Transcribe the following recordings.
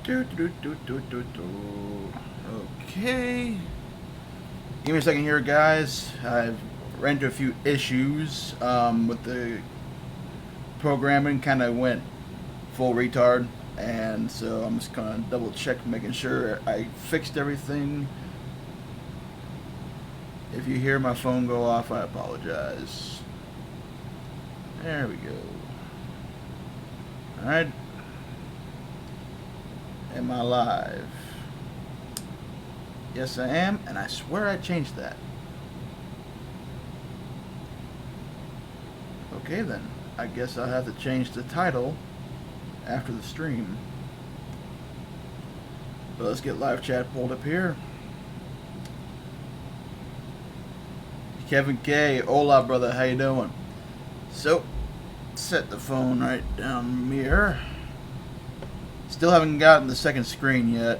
Okay. Give me a second here, guys. I've ran into a few issues with the programming. Kind of went full retard, and so I'm just gonna double check, making sure I fixed everything. If you hear my phone go off, I apologize. There we go. Alright. Am I live? Yes, I am, and I swear I changed that. Okay, then. I guess I'll have to change the title after the stream. But let's get live chat pulled up here. Kevin K, hola brother, how you doing? So, set the phone right down here. Still haven't gotten the second screen yet.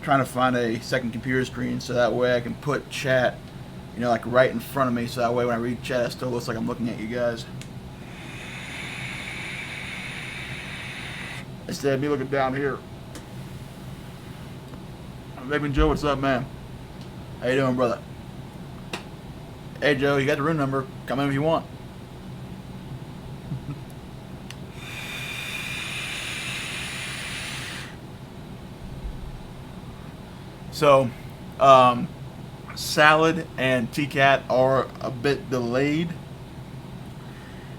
Trying to find a second computer screen so that way I can put chat, you know, like right in front of me, so that way when I read chat it still looks like I'm looking at you guys. Instead of me looking down here. Vaping Joe, what's up, man? How you doing, brother? Hey, Joe, you got the room number. Come in if you want. So, Salad and TKAT are a bit delayed.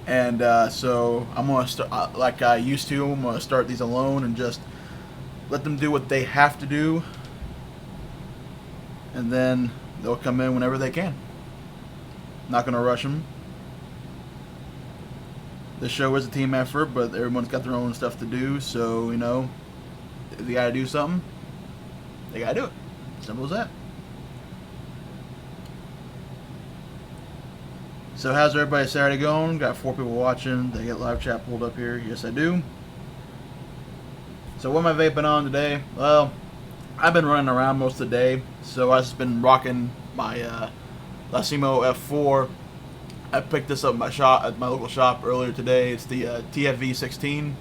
And so I'm going to start, like I used to, I'm going to start these alone and just let them do what they have to do. And then they'll come in whenever they can. Not going to rush them. The show is a team effort, but everyone's got their own stuff to do. So, you know, if they got to do something, they got to do it. Simple as that. So how's everybody Saturday going? Got 4 people watching. They get live chat pulled up here. Yes, I do. So what am I vaping on today? Well, I've been running around most of the day, so I've just been rocking my Lacimo F4. I picked this up at my local shop earlier today. It's the TFV16.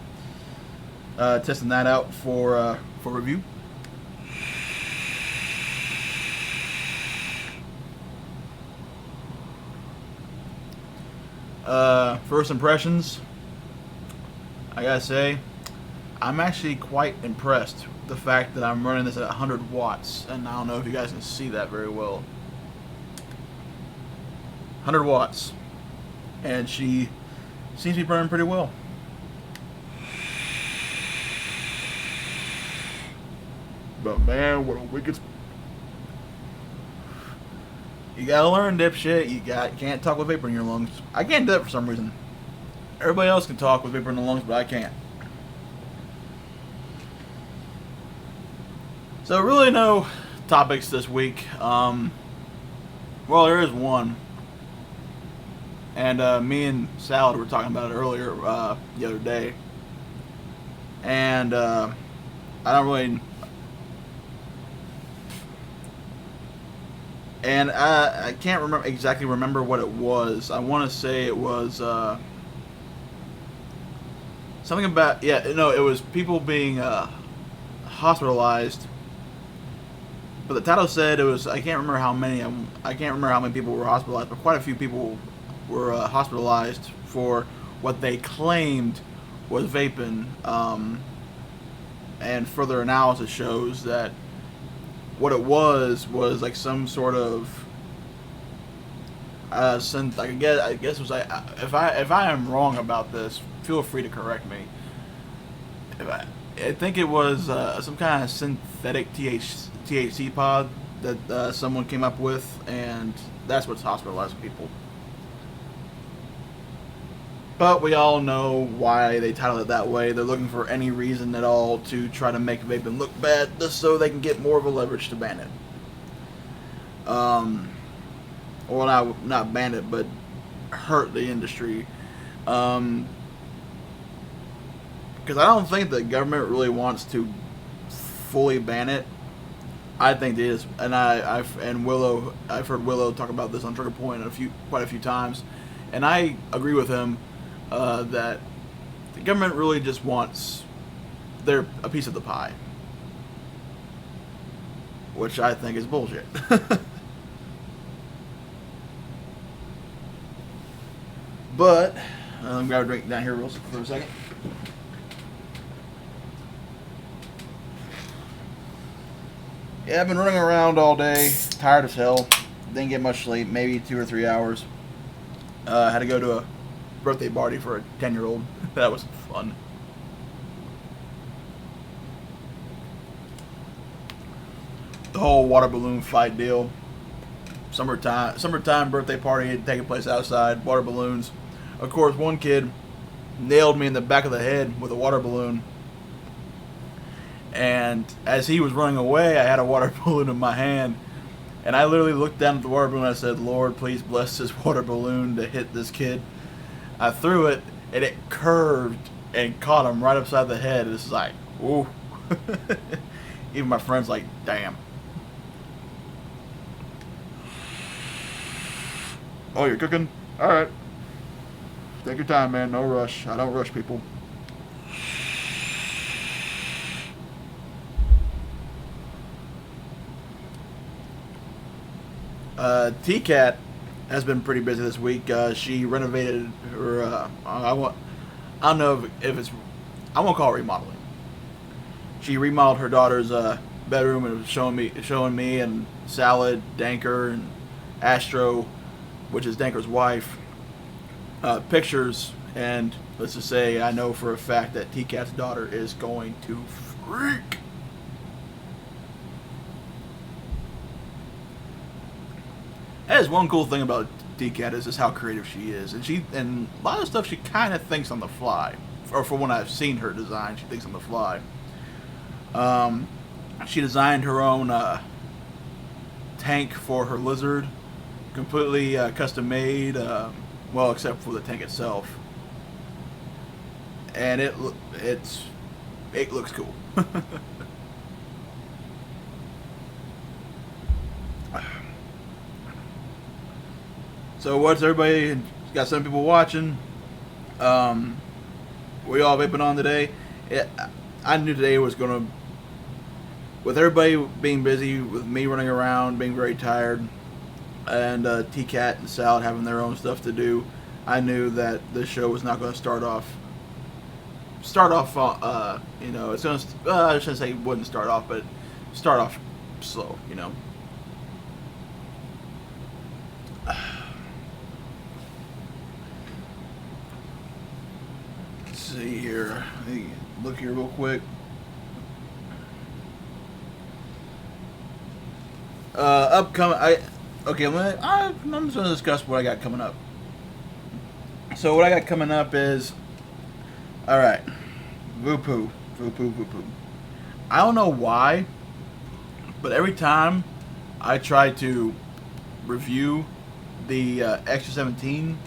Testing that out for review. First impressions, I gotta say, I'm actually quite impressed with the fact that I'm running this at 100 watts, and I don't know if you guys can see that very well. 100 watts, and she seems to be burning pretty well. But man, what a wicked... You gotta learn, dipshit. You can't talk with vapor in your lungs. I can't do that for some reason. Everybody else can talk with vapor in the lungs, but I can't. So really no topics this week. Well, there is one. And me and Salad were talking about it earlier the other day. And I don't really... And I can't exactly remember what it was. I want to say it was something about, yeah, no, it was people being hospitalized. But the title said it was, I can't remember how many people were hospitalized, but quite a few people were hospitalized for what they claimed was vaping. And further analysis shows that what it was like some sort of I guess it was like, if I am wrong about this, feel free to correct me. I think it was some kind of synthetic THC pod that someone came up with, and that's what's hospitalizing people. But we all know why they titled it that way. They're looking for any reason at all to try to make vaping look bad, just so they can get more of a leverage to ban it. Well, not ban it, but hurt the industry. Because I don't think the government really wants to fully ban it. I think it is, and I've heard Willow talk about this on Trigger Point quite a few times, and I agree with him. That The government really just wants a piece of the pie, which I think is bullshit. But let me grab a drink down here for a second. Yeah, I've been running around all day, tired as hell. Didn't get much sleep, maybe 2 or 3 hours. Had to go to a birthday party for a 10-year-old. That was fun. The whole water balloon fight deal. Summertime birthday party taking place outside. Water balloons. Of course, one kid nailed me in the back of the head with a water balloon. And as he was running away, I had a water balloon in my hand. And I literally looked down at the water balloon and I said, Lord, please bless this water balloon to hit this kid. I threw it, and it curved and caught him right upside the head. It's like, ooh. Even my friend's like, damn. Oh, you're cooking? All right. Take your time, man. No rush. I don't rush people. TKAT has been pretty busy this week. She renovated her. I don't know if it's. I won't call it remodeling. She remodeled her daughter's bedroom and was showing me and Salad, Danker, and Astro, which is Danker's wife, pictures. And let's just say I know for a fact that TKAT's daughter is going to freak. That is one cool thing about TKAT is just how creative she is, and a lot of stuff she kind of thinks on the fly, or from when I've seen her design, she thinks on the fly. She designed her own tank for her lizard, completely custom made, well, except for the tank itself, and it looks cool. So what's everybody, got some people watching, we all vaping on today. I knew today was going to, with everybody being busy, with me running around, being very tired, and TKAT and Salad having their own stuff to do, I knew that this show was not going to start off, you know, it's going to, I shouldn't say it wouldn't start off, but start off slow, you know. See here, let me look here real quick. Upcoming, I'm just going to discuss what I got coming up. So what I got coming up is, alright, Voopoo. I don't know why, but every time I try to review the Extra 17,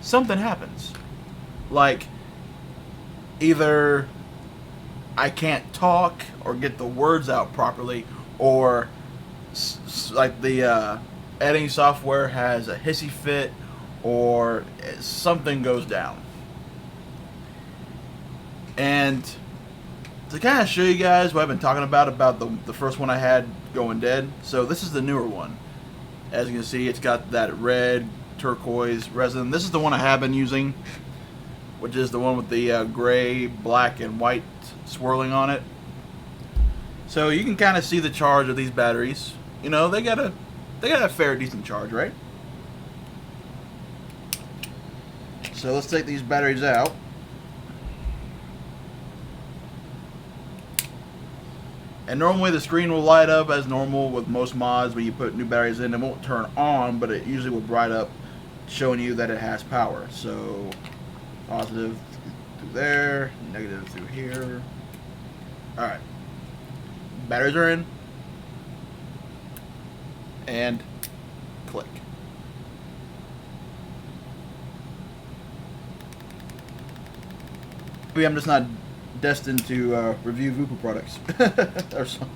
something happens. Like, either I can't talk or get the words out properly, or like the editing software has a hissy fit, or something goes down. And to kind of show you guys what I've been talking about the first one I had going dead, so this is the newer one. As you can see, it's got that red turquoise resin. This is the one I have been using, which is the one with the gray, black, and white swirling on it. So you can kind of see the charge of these batteries. You know, they got a fair, decent charge, right? So let's take these batteries out. And normally the screen will light up as normal with most mods when you put new batteries in. It won't turn on, but it usually will bright up, showing you that it has power. So positive through there, negative through here. Alright. Batteries are in. And click. Maybe I'm just not destined to review Voopoo products. Or something.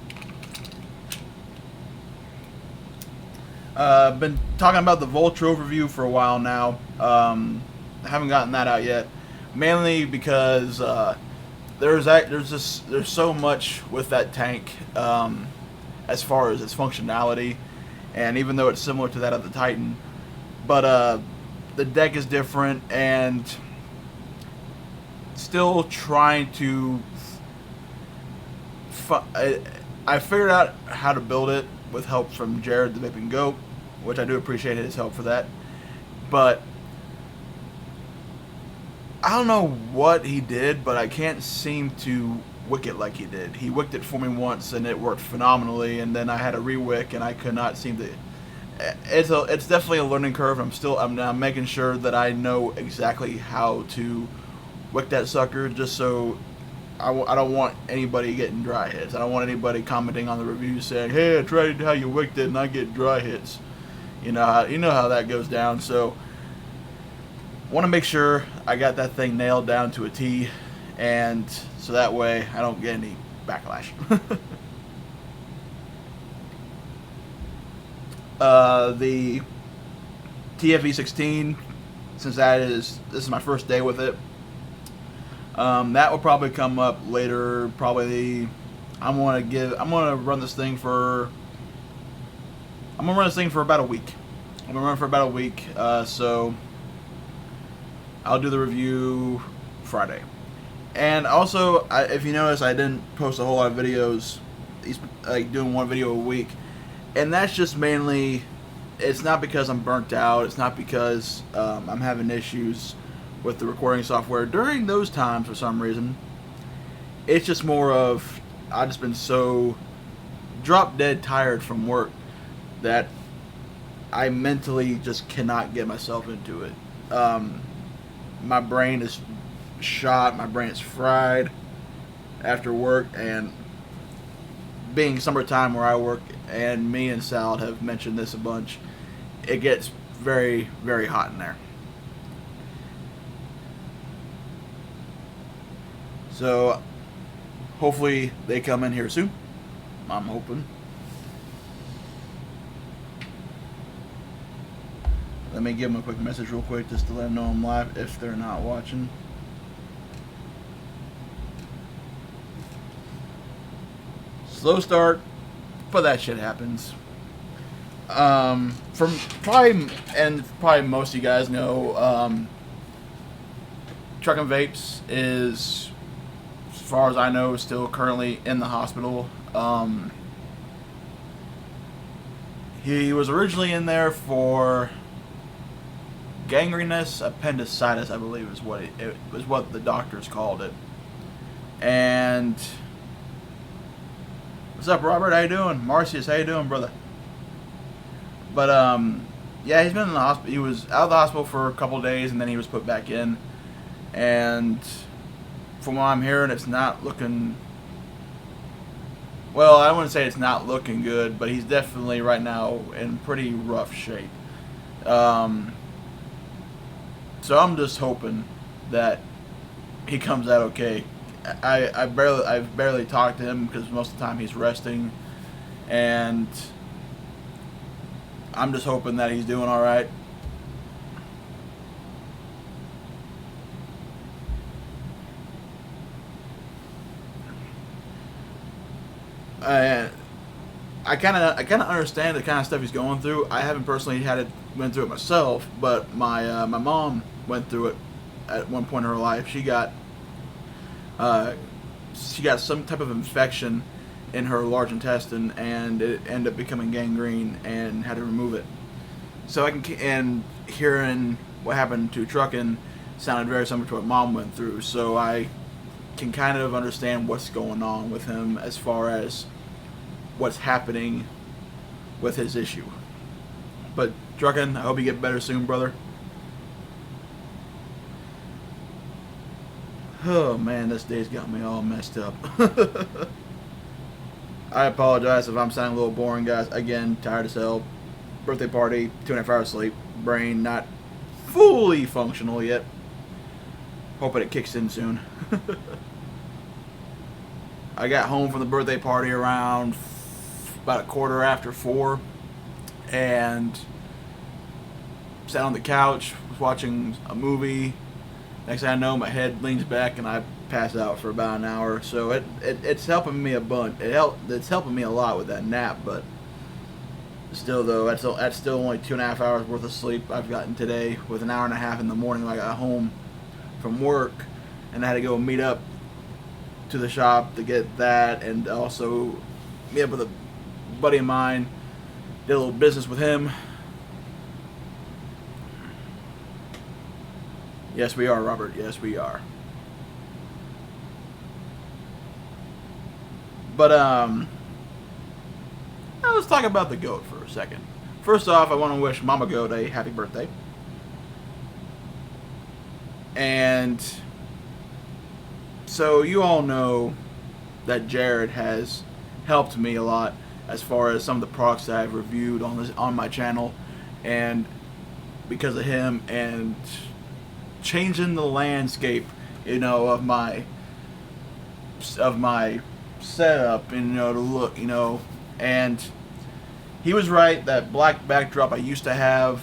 I've been talking about the Vulture overview for a while now. I haven't gotten that out yet. mainly because there's so much with that tank as far as its functionality, and even though it's similar to that of the Titan, but the deck is different, and still trying to. I figured out how to build it with help from Jared the Vaping Goat, which I do appreciate his help for that. But I don't know what he did, but I can't seem to wick it like he did. He wicked it for me once, and it worked phenomenally, and then I had a re-wick, and I could not seem to. It's definitely a learning curve. I'm now making sure that I know exactly how to wick that sucker, just so I don't want anybody getting dry hits. I don't want anybody commenting on the reviews saying, "Hey, I tried how you wicked it and I get dry hits." You know how that goes down. So, want to make sure I got that thing nailed down to a T, and so that way I don't get any backlash. The TFE16, since this is my first day with it. That will probably come up later. Probably, I'm gonna run this thing for about a week. I'm gonna run it for about a week. So I'll do the review Friday. And also, if you notice, I didn't post a whole lot of videos. Like doing one video a week, and that's just mainly. It's not because I'm burnt out. It's not because I'm having issues with the recording software during those times for some reason. It's just more of I've just been so drop dead tired from work that I mentally just cannot get myself into it. My brain is shot, my brain is fried after work, and being summertime where I work, and me and Sal have mentioned this a bunch, it gets very, very hot in there. So, hopefully they come in here soon. I'm hoping. Let me give them a quick message real quick just to let them know I'm live if they're not watching. Slow start, but that shit happens. From probably most of you guys know, Truckin' Vapes is, as far as I know, still currently in the hospital. He was originally in there for gangrenous appendicitis, I believe is what it was what the doctors called it. And what's up, Robert? How you doing? Marcius, how you doing, brother? But yeah, he's been in the hospital. He was out of the hospital for a couple of days, and then he was put back in. And from what I'm hearing, it's not looking. Well, I wouldn't say it's not looking good, but he's definitely right now in pretty rough shape. So I'm just hoping that he comes out okay. I've barely talked to him because most of the time he's resting, and I'm just hoping that he's doing all right. I kind of understand the kind of stuff he's going through. I haven't personally went through it myself, but my mom went through it at one point in her life. She got some type of infection in her large intestine, and it ended up becoming gangrene, and had to remove it. So and hearing what happened to Truckin' sounded very similar to what Mom went through. So I can kind of understand what's going on with him as far as what's happening with his issue. But Truckin', I hope you get better soon, brother. Oh man, this day's got me all messed up. I apologize if I'm sounding a little boring, guys. Again, tired as hell. Birthday party, 2.5 hours sleep. Brain not fully functional yet. Hoping it kicks in soon. I got home from the birthday party around about 4:15, and sat on the couch, was watching a movie, Next thing I know, my head leans back and I pass out for about an hour. So it's helping me a bunch. It's helping me a lot with that nap, but still though, that's still only 2.5 hours worth of sleep I've gotten today, with an hour and a half in the morning when I got home from work, and I had to go meet up to the shop to get that, and also meet up with a buddy of mine. Did a little business with him. Yes, we are, Robert. Yes, we are. But now let's talk about the goat for a second. First off, I want to wish Mama Goat a happy birthday. And so you all know that Jared has helped me a lot as far as some of the products that I've reviewed on my channel, and because of him and changing the landscape, you know, of my setup, and you know, to look, you know, and he was right. That black backdrop I used to have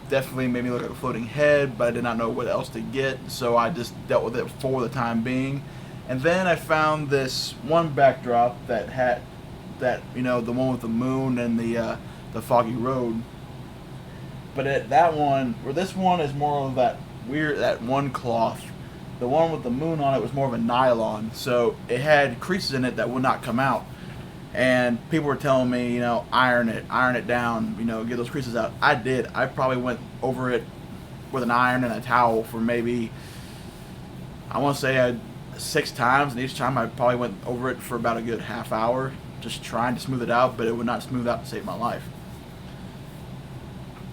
definitely made me look like a floating head, but I did not know what else to get, so I just dealt with it for the time being. And then I found this one backdrop that had you know, the one with the moon and the foggy road. But that one, or this one, is more of that one cloth. The one with the moon on it was more of a nylon, so it had creases in it that would not come out. And people were telling me, you know, iron it down, you know, get those creases out. I did. I probably went over it with an iron and a towel for maybe, I want to say 6 times, and each time I probably went over it for about a good half hour, just trying to smooth it out, but it would not smooth out to save my life.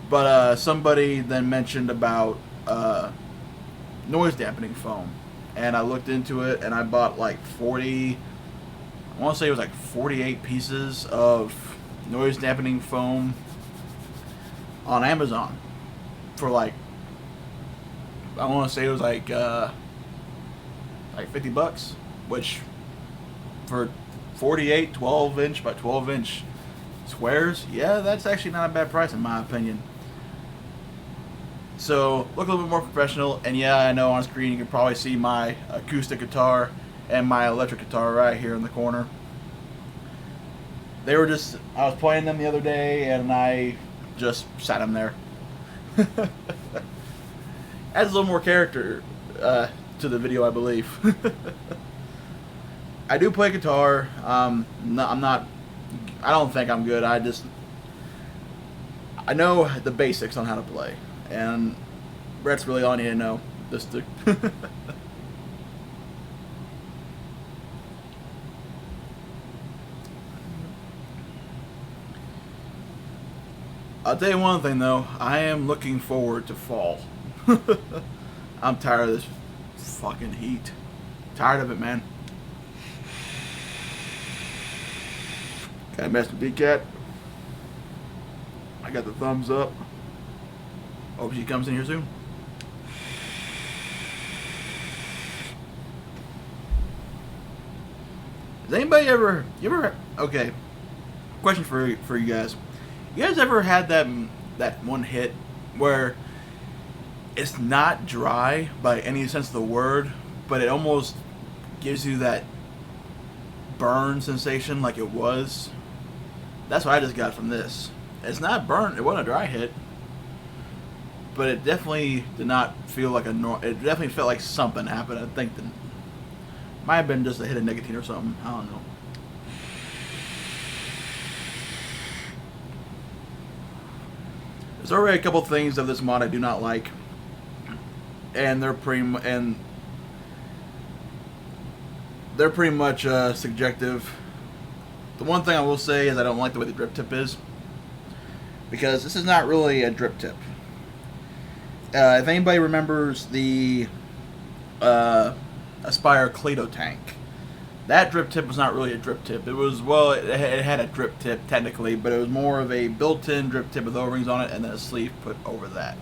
But somebody then mentioned about noise dampening foam, and I looked into it, and I bought like 40, I want to say it was like 48 pieces of noise dampening foam on Amazon for like, I want to say it was like $50, which for 48 12-inch by 12-inch squares, yeah, that's actually not a bad price in my opinion. So look a little bit more professional, and yeah, I know on screen you can probably see my acoustic guitar and my electric guitar right here in the corner. They were just, I was playing them the other day, and I just sat them there. Adds a little more character to the video, I believe. I do play guitar. I don't think I'm good. I know the basics on how to play, and that's really all I need to know. I'll tell you one thing though, I am looking forward to fall. I'm tired of this fucking heat. Tired of it, man. Got a mess with DKAT. I got the thumbs up. Hope she comes in here soon. Has anybody ever, okay, question for you guys. You guys ever had that one hit where it's not dry by any sense of the word, but it almost gives you that burn sensation like it was? That's what I just got from this. It's not burnt. It wasn't a dry hit, but it definitely did not feel like it definitely felt like something happened. I think that might have been just a hit of nicotine or something. I don't know. There's already a couple things of this mod I do not like, and they're pretty much subjective. The one thing I will say is I don't like the way the drip tip is, because this is not really a drip tip. If anybody remembers the Aspire Cleto tank, that drip tip was not really a drip tip. It was, well, it had a drip tip technically, but it was more of a built-in drip tip with O-rings on it and then a sleeve put over that.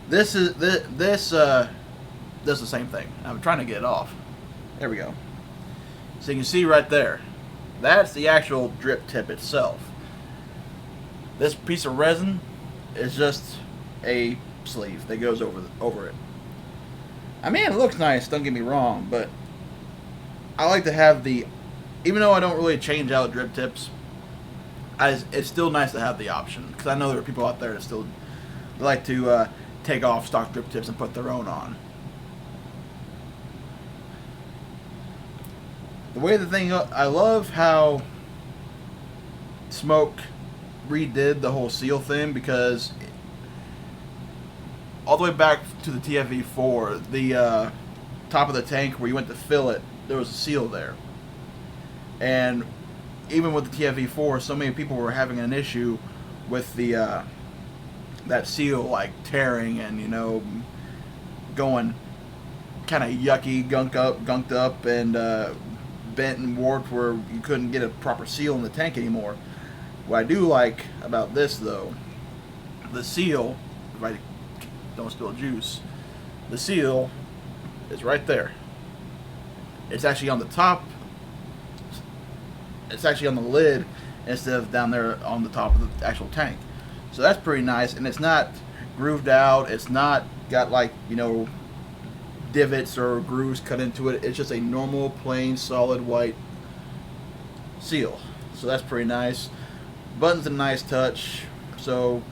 This does the same thing. I'm trying to get it off. There we go. So you can see right there, that's the actual drip tip itself. This piece of resin is just a sleeve that goes over it. I mean, it looks nice, don't get me wrong, but I like to have the, even though I don't really change out drip tips, it's still nice to have the option, because I know there are people out there that still like to take off stock drip tips and put their own on. The way the thing, I love how Smoke redid the whole seal thing, because all the way back to the TFV4, the top of the tank where you went to fill it, there was a seal there. And even with the TFV4, so many people were having an issue with the that seal like tearing and, you know, going kind of yucky, gunked up, and bent and warped where you couldn't get a proper seal in the tank anymore. What I do like about this, though, the seal, if I don't spill juice, the seal is right there. It's actually on the top. It's actually on the lid instead of down there on the top of the actual tank. So that's pretty nice, and it's not grooved out. It's not got, like, you know, divots or grooves cut into it. It's just a normal, plain, solid white seal. So that's pretty nice. Button's a nice touch. So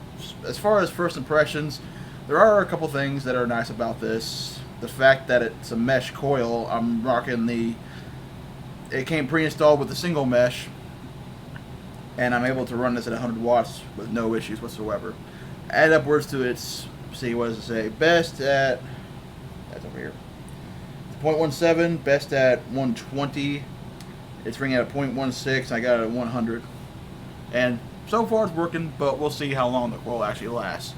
as far as first impressions, there are a couple things that are nice about this. The fact that it's a mesh coil. I'm rocking it came pre-installed with a single mesh, and I'm able to run this at 100 watts with no issues whatsoever. Add upwards to its, see, what does it say? Best at, that's over here, 0.17, best at 120. It's ringing at 0.16, I got it at 100. And so far it's working, but we'll see how long the coil actually lasts.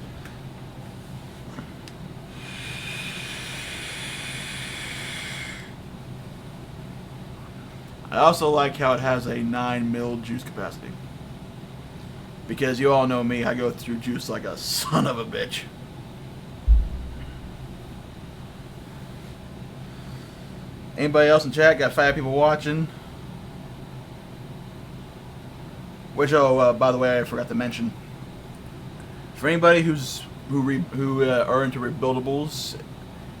I also like how it has a 9 mil juice capacity. Because you all know me, I go through juice like a son of a bitch. Anybody else in chat? Got 5 people watching. Which, by the way, I forgot to mention. For anybody who are into rebuildables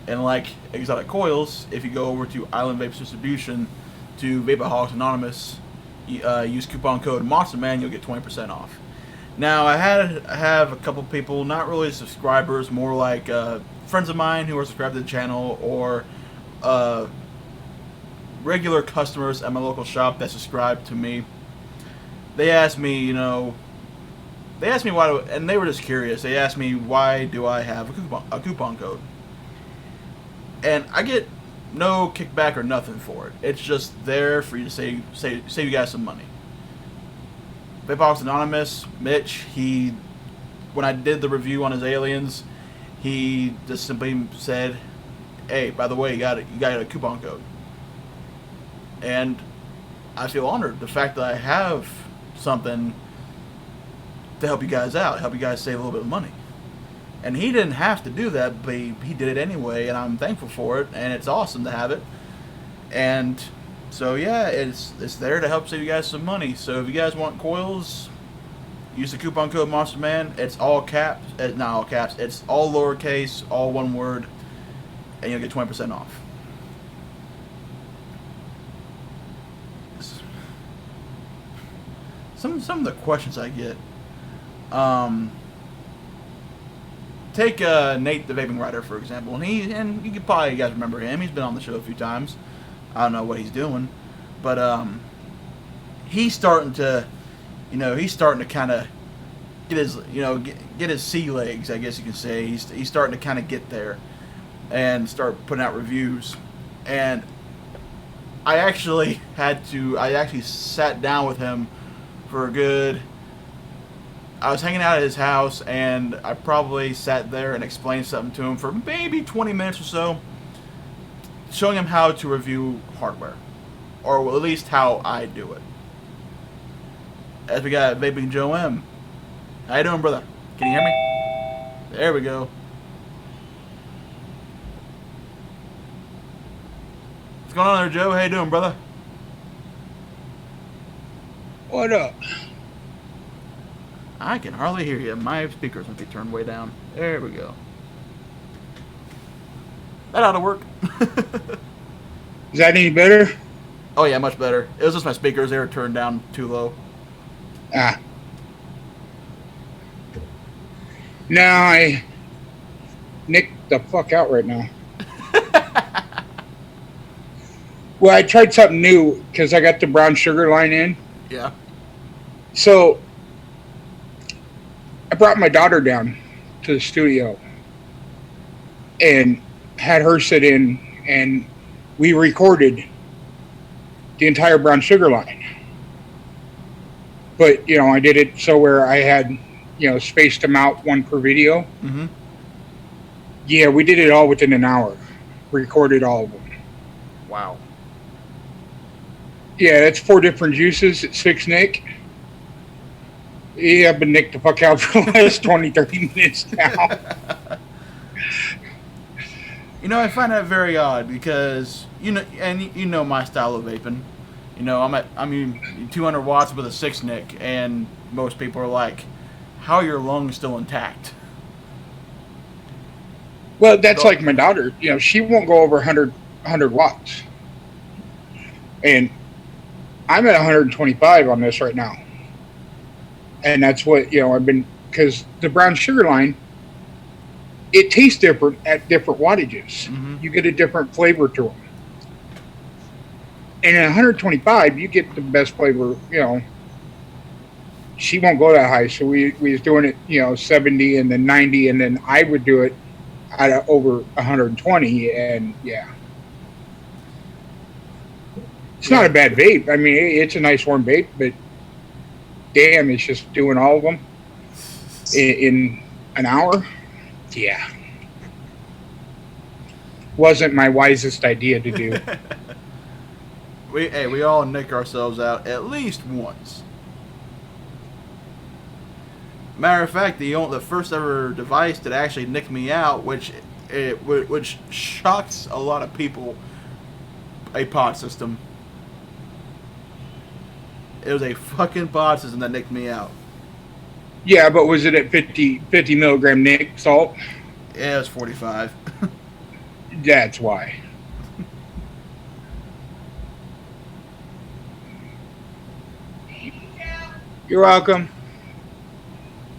and like exotic coils, if you go over to Island Vapes Distribution to Vapaholics Anonymous, use coupon code MonsterMan, you'll get 20% off. Now, I have a couple people, not really subscribers, more like friends of mine who are subscribed to the channel, or regular customers at my local shop that subscribe to me. They asked me, you know, why, and they were just curious. They asked me, why do I have a coupon code? And I get no kickback or nothing for it. It's just there for you to save you guys some money. Vapaholics Anonymous, Mitch, when I did the review on his aliens, he just simply said, "Hey, by the way, you got a coupon code." And I feel honored, the fact that I have something to help you guys out, help you guys save a little bit of money. And he didn't have to do that, but he did it anyway, and I'm thankful for it, and it's awesome to have it. And so yeah, it's there to help save you guys some money. So if you guys want coils, use the coupon code MonsterMan. It's all caps, not all caps, it's all lowercase, all one word, and you'll get 20% off. Some of the questions I get. Take Nate the Vaping Writer, for example, and you guys remember him. He's been on the show a few times. I don't know what he's doing, but he's starting to kind of get his get his sea legs, I guess you can say. He's starting to kind of get there and start putting out reviews. And I actually sat down with him for a good, I was hanging out at his house, and I probably sat there and explained something to him for maybe 20 minutes or so, showing him how to review hardware, or at least how I do it. As we got Vaping Joe M. How you doing, brother? Can you hear me? There we go. What's going on there, Joe? How you doing, brother? What up? I can hardly hear you. My speakers must be turned way down. There we go. That ought to work. Is that any better? Oh yeah, much better. It was just my speakers; they were turned down too low. Ah. Now I nicked the fuck out right now. Well, I tried something new because I got the brown sugar line in. Yeah. So I brought my daughter down to the studio and had her sit in, and we recorded the entire brown sugar line. But I did it so where I had spaced them out one per video. Mm-hmm. Yeah, we did it all within an hour. Recorded all of them. Wow. Yeah, that's 4 different juices. It's 6 Nick. Yeah, I've been nicked the fuck out for the last 20, 30 minutes now. I find that very odd because my style of vaping. I'm 200 watts with a 6 Nick, and most people are like, "How are your lungs still intact?" Well, that's like my daughter. She won't go over 100 watts, and I'm at 125 on this right now, and that's what I've been, because the brown sugar line, it tastes different at different wattages. Mm-hmm. You get a different flavor to them. And at 125, you get the best flavor. She won't go that high, so we was doing it, 70 and then 90, and then I would do it at over 120, and yeah. It's not a bad vape. I mean, it's a nice warm vape, but damn, it's just doing all of them in an hour. Yeah. Wasn't my wisest idea to do. We all nick ourselves out at least once. Matter of fact, the first ever device that actually nicked me out, which shocks a lot of people, a pod system. It was a fucking pod system that nicked me out. Yeah, but was it at 50 milligram Nick salt? Yeah, it was 45. That's why. You're welcome.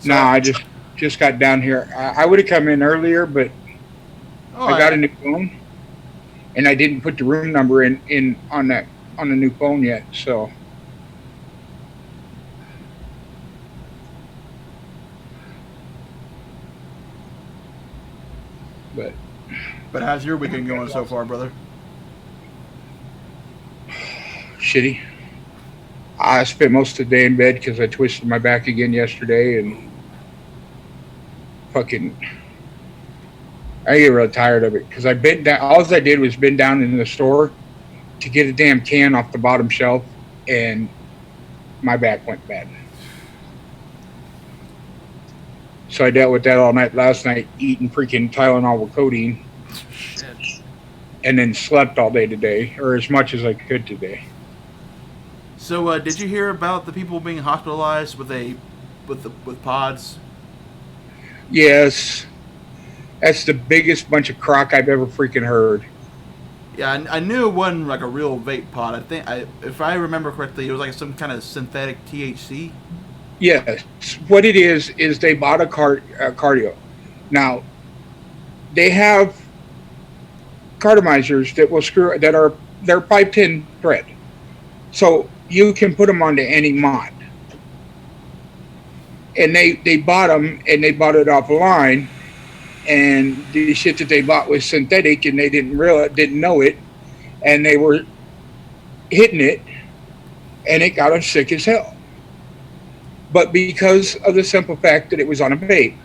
So, no, I just got down here. I would have come in earlier, but I got a new phone, and I didn't put the room number in on the new phone yet. So, but how's your weekend going so far, brother? Shitty. I spent most of the day in bed because I twisted my back again yesterday, and fucking, I get real tired of it because I bent down. All I did was bend down in the store to get a damn can off the bottom shelf, and my back went bad. So I dealt with that all night last night, eating freaking Tylenol with codeine, and then slept all day today, or as much as I could today. So, did you hear about the people being hospitalized with pods? Yes, that's the biggest bunch of crock I've ever freaking heard. Yeah, I knew it wasn't like a real vape pod. I think, if I remember correctly, it was like some kind of synthetic THC. Yes, what it is they bought a cardio. Now, they have cartomizers that will screw that they're 510 thread, so you can put them onto any mod. And they bought them, and they bought it off a line, and the shit that they bought was synthetic, and they didn't know it, and they were hitting it, and it got them sick as hell. But because of the simple fact that it was on a vape,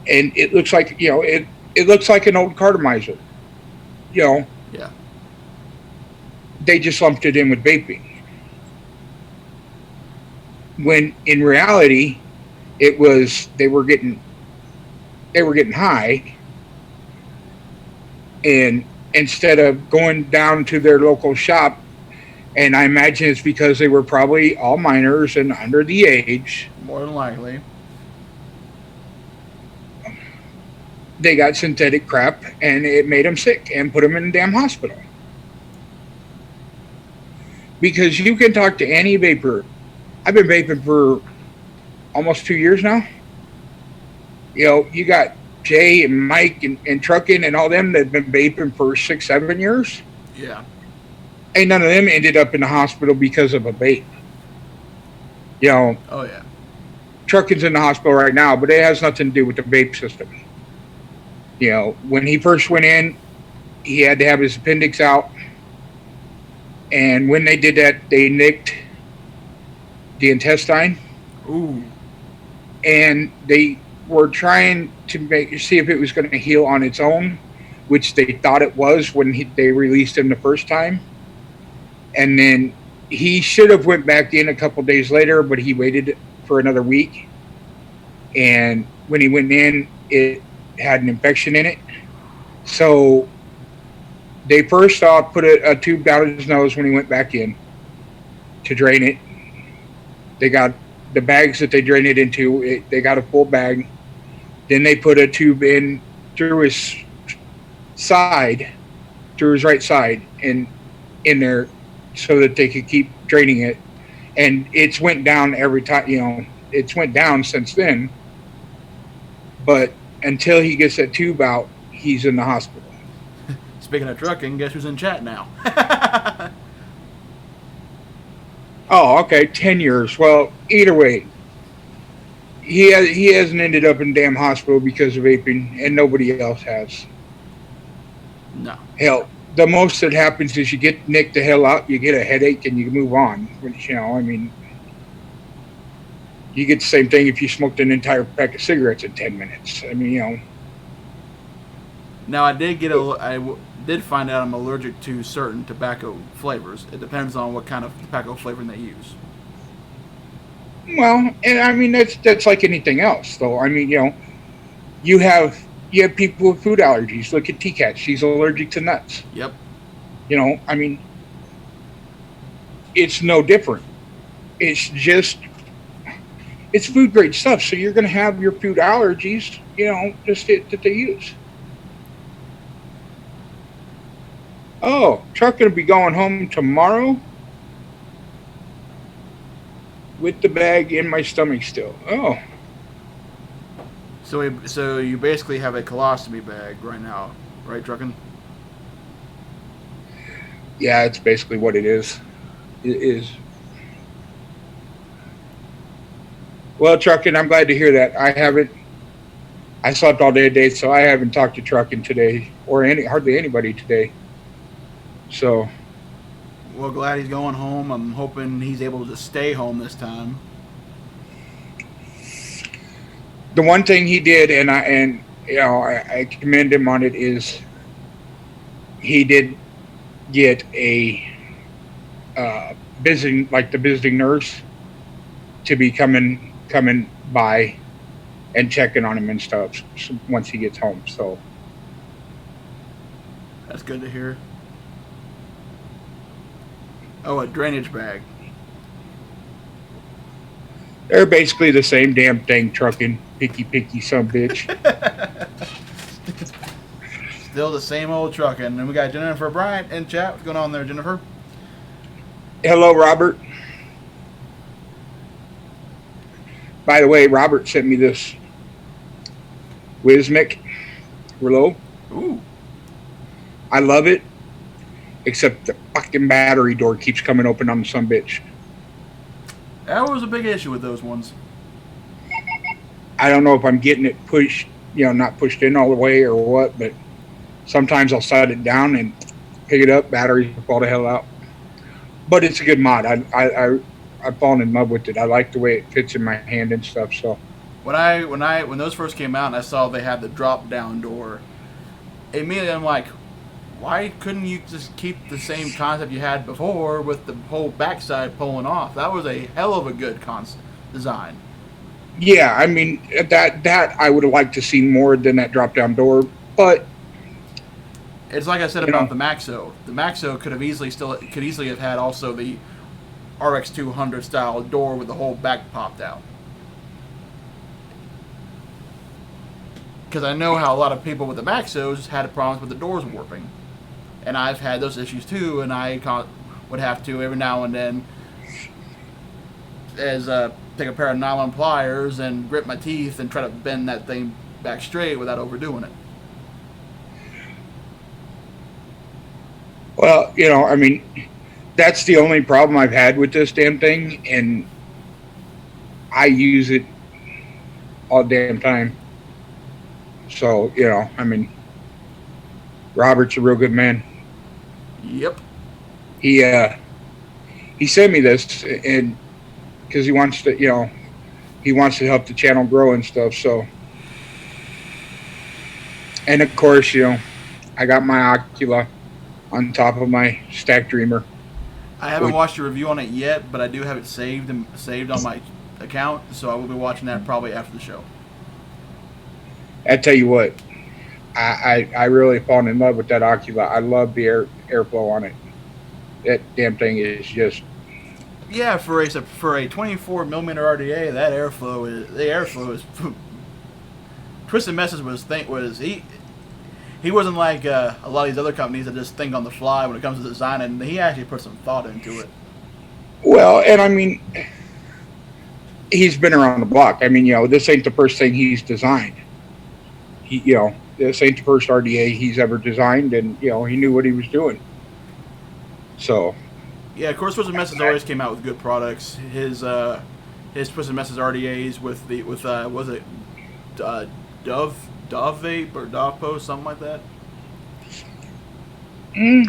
and it looks like it looks like an old cartomizer, Yeah. They just lumped it in with vaping. When in reality, it was they were getting high, and instead of going down to their local shop, and I imagine it's because they were probably all minors and under the age. More than likely. they got synthetic crap, and it made them sick and put them in the damn hospital. Because you can talk to any vapor. I've been vaping for almost 2 years now. You got Jay and Mike and Truckin' and all them that have been vaping for 6, 7 years. Yeah. Ain't none of them ended up in the hospital because of a vape. Oh yeah. Truckin's in the hospital right now, but it has nothing to do with the vape system. When he first went in, he had to have his appendix out. And when they did that, they nicked the intestine. Ooh. And they were trying to see if it was going to heal on its own, which they thought it was when they released him the first time. And then he should have went back in a couple days later, but he waited for another week. And when he went in, it had an infection in it. So they first off put a tube down his nose when he went back in to drain it. They got the bags that they drain it into. They got a full bag. Then they put a tube in through his side, through his right side, and in there so that they could keep draining it. And it's went down every time, it's went down since then. But until he gets that tube out, he's in the hospital. Speaking of trucking, guess who's in chat now? Oh, okay, 10 years. Well, either way, he hasn't ended up in damn hospital because of vaping, and nobody else has. No. Hell, the most that happens is you get nicked the hell out, you get a headache, and you move on. Which, you get the same thing if you smoked an entire pack of cigarettes in 10 minutes. Now, I did find out I'm allergic to certain tobacco flavors. It depends on what kind of tobacco flavoring they use. Well, and that's like anything else, though. You have people with food allergies. Look at TKATs. She's allergic to nuts. Yep. It's no different. It's food grade stuff, so you're going to have your food allergies, that they use. Oh, Chuck going to be going home tomorrow with the bag in my stomach still. Oh. So you basically have a colostomy bag right now, right, Truckin'? Yeah, it's basically what it is. It is. Well, Truckin', I'm glad to hear that. I slept all day today, so I haven't talked to Truckin' today, or hardly anybody today. So. Well, glad he's going home. I'm hoping he's able to stay home this time. The one thing he did, and I commend him on it, is he did get a visiting nurse to be coming by and checking on him and stuff once he gets home. So that's good to hear. Oh, a drainage bag. They're basically the same damn thing, Truckin'. Picky, some bitch. Still the same old Truckin'. And we got Jennifer Bryant in chat. What's going on there, Jennifer? Hello, Robert. By the way, Robert sent me this Wismic Reload. Ooh. I love it, except the fucking battery door keeps coming open on the sumbitch. That was a big issue with those ones. I don't know if I'm getting it pushed, not pushed in all the way or what, but sometimes I'll set it down and pick it up, batteries fall the hell out. But it's a good mod. I've fallen in love with it. I like the way it fits in my hand and stuff. So when those first came out and I saw they had the drop down door, immediately I'm like, why couldn't you just keep the same concept you had before with the whole backside pulling off? That was a hell of a good design. Yeah, that I would have liked to see more than that drop down door, but it's like I said about the Maxo. The Maxo could easily have had also the RX200 style door with the whole back popped out. because I know how a lot of people with the Maxos had problems with the doors warping, and I've had those issues too. And I would have to every now and then, take a pair of nylon pliers and grit my teeth and try to bend that thing back straight without overdoing it. Well, you know, I mean, that's the only problem I've had with this damn thing, and I use it all damn time. So, you know, I mean, Robert's a real good man. Yep. He sent me this, and because he wants to, you know, he wants to help the channel grow and stuff. So, and of course, you know, I got my Ocula on top of my Stack Dreamer. I haven't watched a review on it yet, but I do have it saved on my account, so I will be watching that probably after the show. I tell you what, I really fallen in love with that Ocula. I love the airflow on it. That damn thing is just. Yeah, for a 24 millimeter RDA, that airflow is. Twisted Message he wasn't like a lot of these other companies that just think on the fly when it comes to designing. He actually put some thought into it. Well, and I mean, he's been around the block. I mean, you know, this ain't the first thing he's designed. You know, this ain't the first RDA he's ever designed, and you know, he knew what he was doing. So. Yeah, of course, Twisted Message always came out with good products. His Twisted Message RDAs was it Dove Vape or Dove Post, something like that. He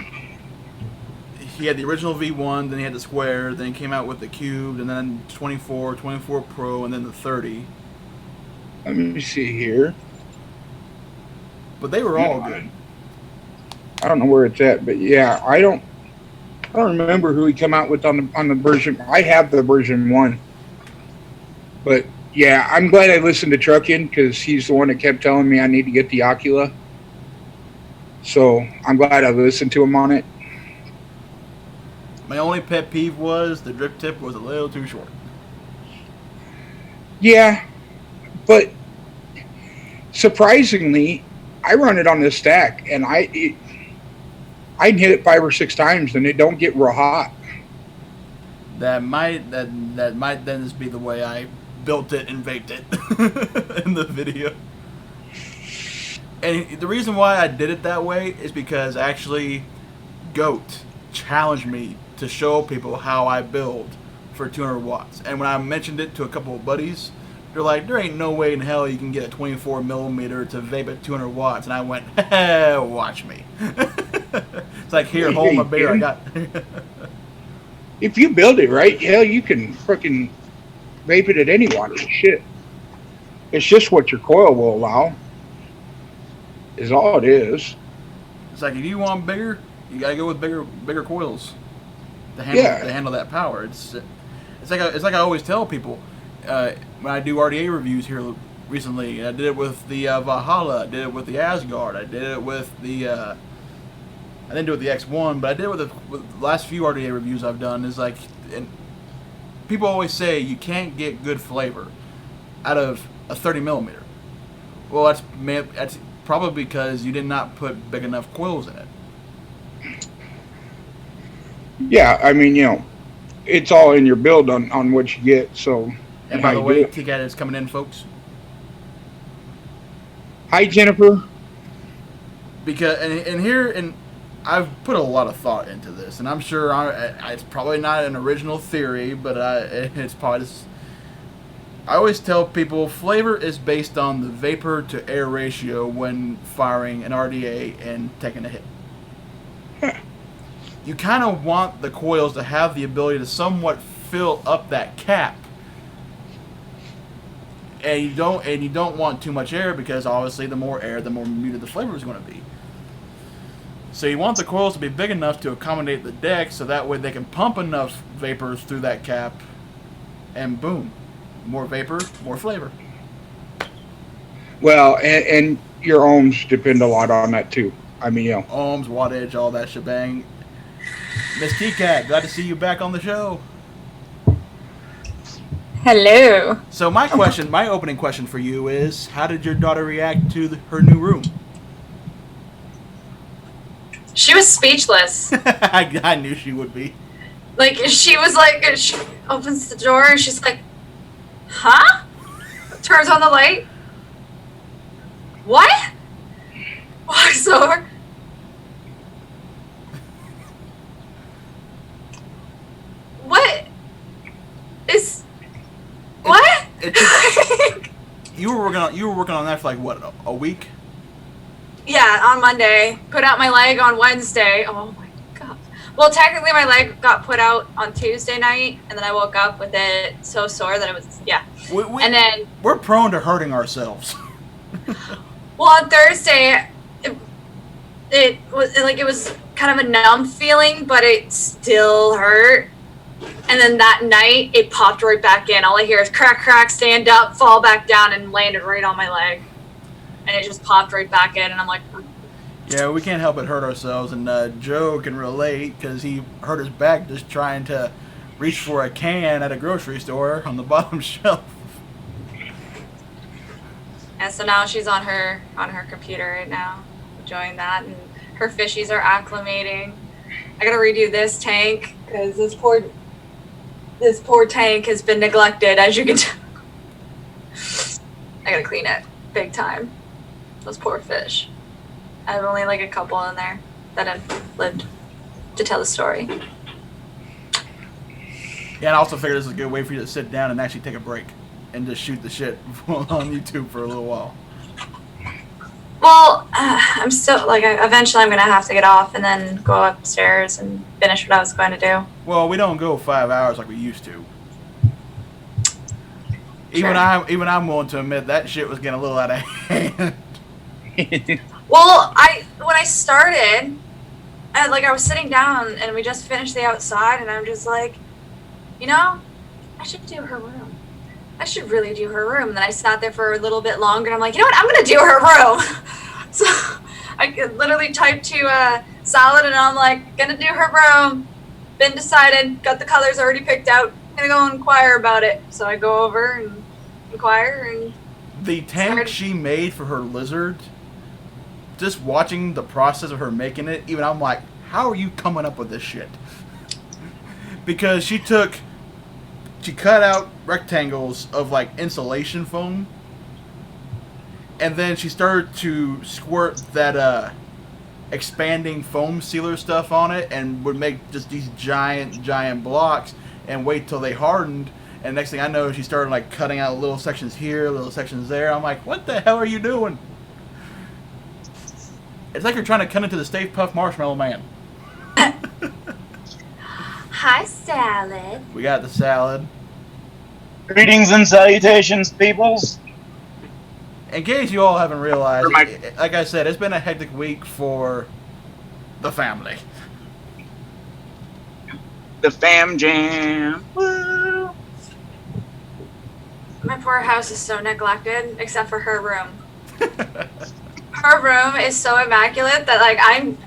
had the original V1, then he had the Square, then he came out with the Cubed, and then 24 Pro, and then the 30. Let me see here. But they were all good. I don't know where it's at, but yeah, I don't remember who he came out with on the version. I have the version 1, but yeah, I'm glad I listened to Truckin because he's the one that kept telling me I need to get the Ocula. So I'm glad I listened to him on it. My only pet peeve was the drip tip was a little too short. Yeah, but surprisingly, I run it on this stack, and I can hit it 5 or 6 times, and it don't get real hot. That might then just be the way I built it and vaped it in the video. And the reason why I did it that way is because actually Goat challenged me to show people how I build for 200 watts. And when I mentioned it to a couple of buddies, they're like, there ain't no way in hell you can get a 24 millimeter to vape at 200 watts. And I went, watch me. It's like, here, hold my beer. I got. If you build it right, hell, you can freaking vape it at any water. Shit. It's just what your coil will allow. Is all it is. It's like, if you want bigger, you gotta go with bigger coils to handle that power. It's like I always tell people when I do RDA reviews here recently. I did it with the Valhalla. I did it with the Asgard. I did it with the. I didn't do it with the X1, but I did it with the last few RDA reviews I've done. Is like, and people always say you can't get good flavor out of a 30 millimeter. Well, that's probably because you did not put big enough coils in it. Yeah, I mean, you know, it's all in your build on what you get. So, and by the way, TKAT is coming in, folks. Hi, Jennifer. Because and I've put a lot of thought into this, and I'm sure it's probably not an original theory, but it's probably just. I always tell people flavor is based on the vapor to air ratio when firing an RDA and taking a hit. You kind of want the coils to have the ability to somewhat fill up that cap, and you don't want too much air because obviously the more air, the more muted the flavor is going to be. So you want the coils to be big enough to accommodate the deck, so that way they can pump enough vapors through that cap, and boom, more vapor, more flavor. Well, and your ohms depend a lot on that too. I mean, you know, ohms, wattage, all that shebang. Miss TKAT, glad to see you back on the show. Hello. So my opening question for you is, how did your daughter react to her new room? She was speechless. I knew she would be. Like, she was like, she opens the door and she's like, huh? Turns on the light. What? Walks over. What is what? You were working on that for like what, a week? Yeah, on Monday. Put out my leg on Wednesday. Oh my god. Well, technically my leg got put out on Tuesday night, and then I woke up with it so sore that it was and then we're prone to hurting ourselves. well, on Thursday it was kind of a numb feeling, but it still hurt. And then that night, it popped right back in. All I hear is crack, crack, stand up, fall back down, and landed right on my leg. And it just popped right back in, and I'm like... Yeah, we can't help but hurt ourselves, and Joe can relate, because he hurt his back just trying to reach for a can at a grocery store on the bottom shelf. And so now she's on her computer right now, enjoying that, and her fishies are acclimating. I gotta redo this tank, because this poor tank has been neglected, as you can tell. I gotta clean it big time. Those poor fish. I have only like a couple in there that have lived to tell the story. Yeah, and I also figured this is a good way for you to sit down and actually take a break and just shoot the shit on YouTube for a little while. Well, I'm still, like, eventually I'm going to have to get off and then go upstairs and finish what I was going to do. Well, we don't go 5 hours like we used to. Sure. Even I'm willing to admit that shit was getting a little out of hand. Well, when I started, I was sitting down and we just finished the outside, and I'm just like, I should do her room. I should really do her room. And then I sat there for a little bit longer, and I'm like, you know what? I'm going to do her room. So I literally typed to Salad, and I'm like, going to do her room. Been decided. Got the colors already picked out. Going to go inquire about it. So I go over and inquire. And the tank she made for her lizard, just watching the process of her making it, even I'm like, how are you coming up with this shit? Because she cut out rectangles of like insulation foam, and then she started to squirt that expanding foam sealer stuff on it, and would make just these giant blocks and wait till they hardened. And next thing I know, she started like cutting out little sections here, little sections there. I'm like, what the hell are you doing? It's like you're trying to cut into the Stay Puft Marshmallow Man. Hi, Salad. We got the salad. Greetings and salutations, peoples. In case you all haven't realized, like I said, it's been a hectic week for the family. The fam jam. Woo. My poor house is so neglected, except for her room. Her room is so immaculate that, like,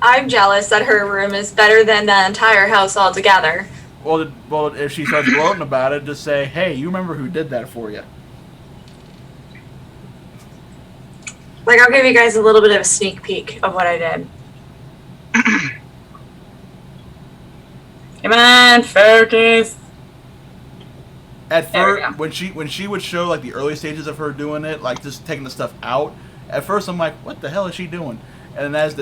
I'm jealous that her room is better than the entire house altogether. Well, if she starts gloating about it, just say, hey, you remember who did that for you. Like, I'll give you guys a little bit of a sneak peek of what I did. Come on, focus. At first, when she would show like the early stages of her doing it, like just taking the stuff out. At first, I'm like, what the hell is she doing? And as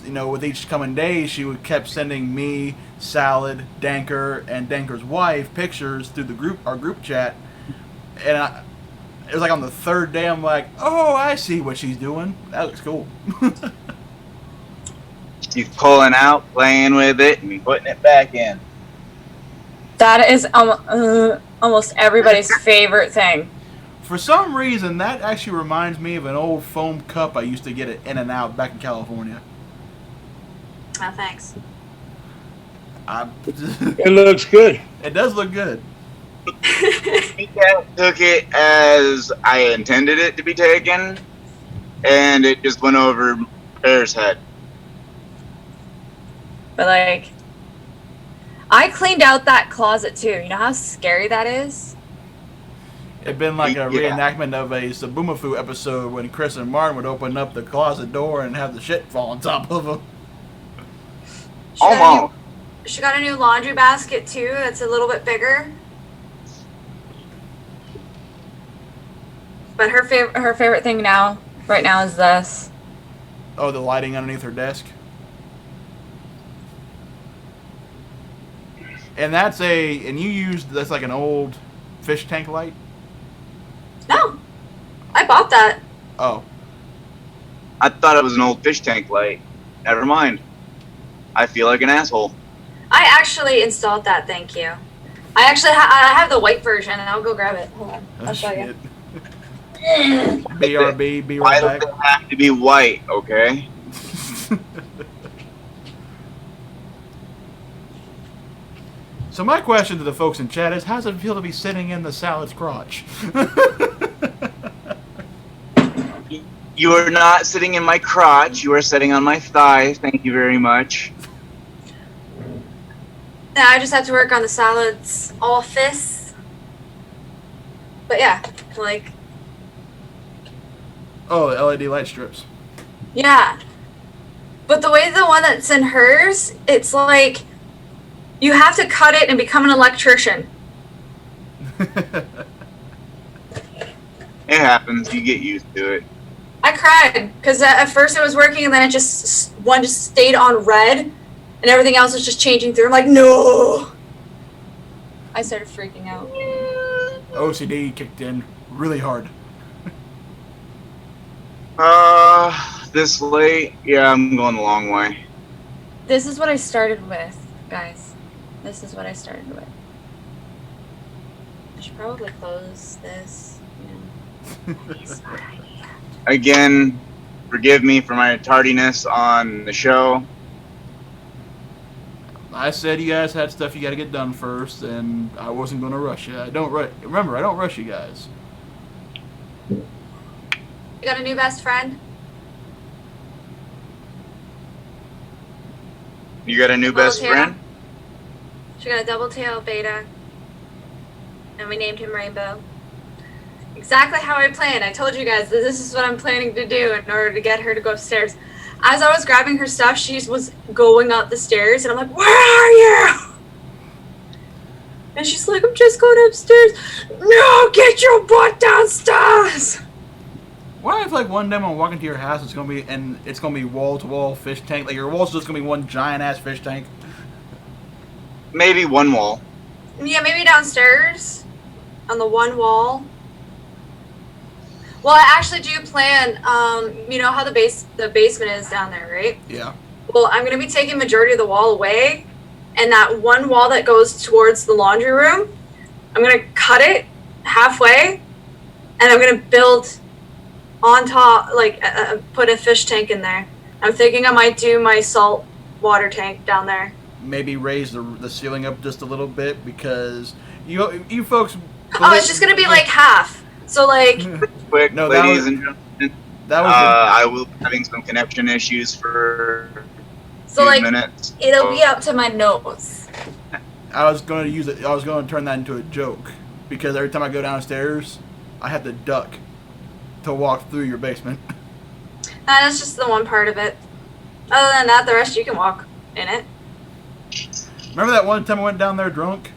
you know, with each coming day, she would kept sending me, Salad, Danker, and Danker's wife pictures through our group chat. And it was like on the third day, I'm like, oh, I see what she's doing. That looks cool. She's pulling out, playing with it, and putting it back in. That is almost everybody's favorite thing. For some reason, that actually reminds me of an old foam cup I used to get at In-N-Out back in California. Oh, thanks. It looks good. It does look good. TKAT took it as I intended it to be taken, and it just went over Bear's head. But, like, I cleaned out that closet, too. You know how scary that is? It'd been like a Yeah. reenactment of a Sabumafu episode when Chris and Martin would open up the closet door and have the shit fall on top of them. Almost. She got a new laundry basket too. That's a little bit bigger. But her favorite thing right now, is this. Oh, the lighting underneath her desk. And that's that's like an old fish tank light? No, I bought that. Oh. I thought it was an old fish tank light. Never mind. I feel like an asshole. I actually installed that. Thank you. I actually I have the white version, and I'll go grab it. Hold on, I'll show you. BRB, be Why right does back. it have to be white, okay? So my question to the folks in chat is, how does it feel to be sitting in the salad's crotch? You are not sitting in my crotch. You are sitting on my thigh. Thank you very much. Yeah, I just have to work on the salads office. But yeah, like, Oh, the LED light strips. yeah. But the way the one that's in hers, it's like you have to cut it and become an electrician. It happens. You get used to it. I cried because at first it was working and then it just stayed on red and everything else was just changing through. I'm like, no. I started freaking out. OCD kicked in really hard. This late? Yeah, I'm going the long way. This is what I started with, guys. This is what I started with. I should probably close this. Again, forgive me for my tardiness on the show. I said you guys had stuff you got to get done first, and I wasn't going to rush you. Remember, I don't rush you guys. You got a new best friend? You got a new best tail. friend? She got a double tail beta. And we named him Rainbow. Exactly how I planned. I told you guys that this is what I'm planning to do in order to get her to go upstairs. As I was grabbing her stuff, she was going up the stairs, and I'm like, where are you? And she's like, I'm just going upstairs. No, get your butt downstairs. What if like one day when I walk into your house, it's gonna be wall to wall fish tank? Like your wall's just gonna be one giant ass fish tank. Maybe one wall. Yeah, maybe downstairs on the one wall. Well, I actually do plan, you know how the basement is down there, right? Yeah. Well, I'm going to be taking majority of the wall away, and that one wall that goes towards the laundry room, I'm going to cut it halfway, and I'm going to build on top, like, put a fish tank in there. I'm thinking I might do my salt water tank down there. Maybe raise the ceiling up just a little bit because you folks. Oh, it's just going to be like half. So, like... Quick, No, ladies and gentlemen. That was I will be having some connection issues for So, like, minutes. it'll be up to my nose. I was going to use it. I was going to turn that into a joke because every time I go downstairs, I have to duck to walk through your basement. That's just the one part of it. Other than that, the rest you can walk in it. Remember that one time I went down there drunk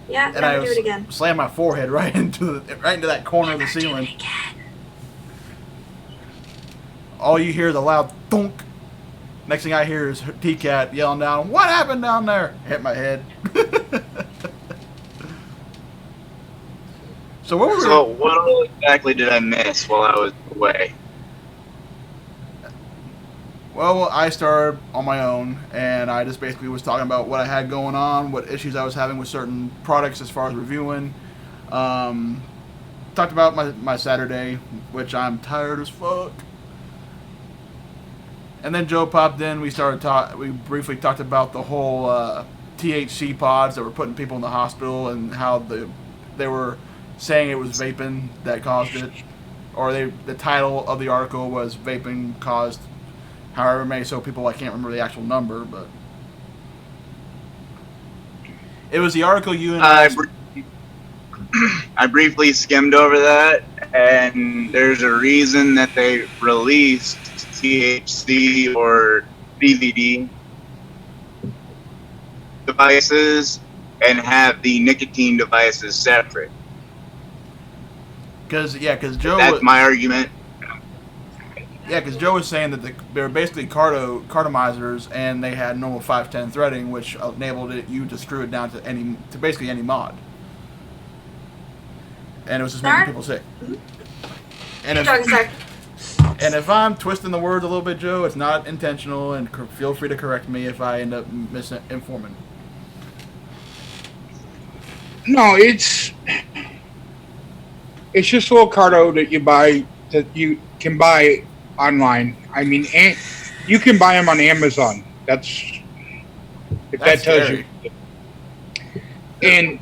Yeah, and never do it again. slammed my forehead right into that corner of the ceiling. Do it again. All you hear is a loud thunk. Next thing I hear is TKAT yelling down, "What happened down there?" Hit my head. So what exactly did I miss while I was away? Well, I started on my own, and I just basically was talking about what I had going on, what issues I was having with certain products as far as reviewing. Talked about my Saturday, which I'm tired as fuck. And then Joe popped in. We briefly talked about the whole THC pods that were putting people in the hospital and how they were saying it was vaping that caused it, or the title of the article was "Vaping Caused." However many people, I can't remember the actual number, but it was the article you and I... I briefly skimmed over that, and there's a reason that they released THC or CBD devices and have the nicotine devices separate. Because Joe. That's my argument. Yeah, because Joe was saying that they were basically cartomizers, and they had normal 510 threading, which enabled you to screw it down to basically any mod, and it was just making people sick. And if I'm twisting the words a little bit, Joe, it's not intentional, and feel free to correct me if I end up misinforming. No, it's just a little cardo that you buy, that you can buy online. I mean, and you can buy them on Amazon. That's that tells scary. you. And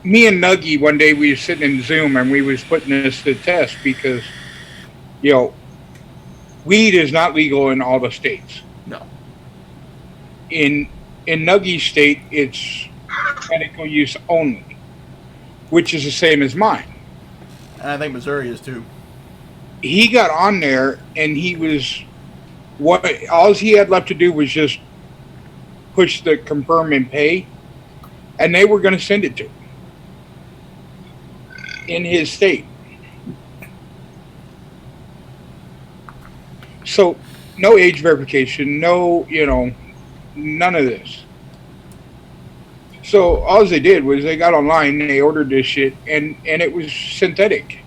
me and Nuggy, one day we were sitting in Zoom and we was putting this to the test because, you know, weed is not legal in all the states. No. In Nuggy's state, it's medical use only, which is the same as mine. And I think Missouri is too. He got on there and he was, all he had left to do was just push the confirm and pay, and they were going to send it to him in his state. So no age verification, no, none of this. So all they did was they got online and they ordered this shit, and it was synthetic.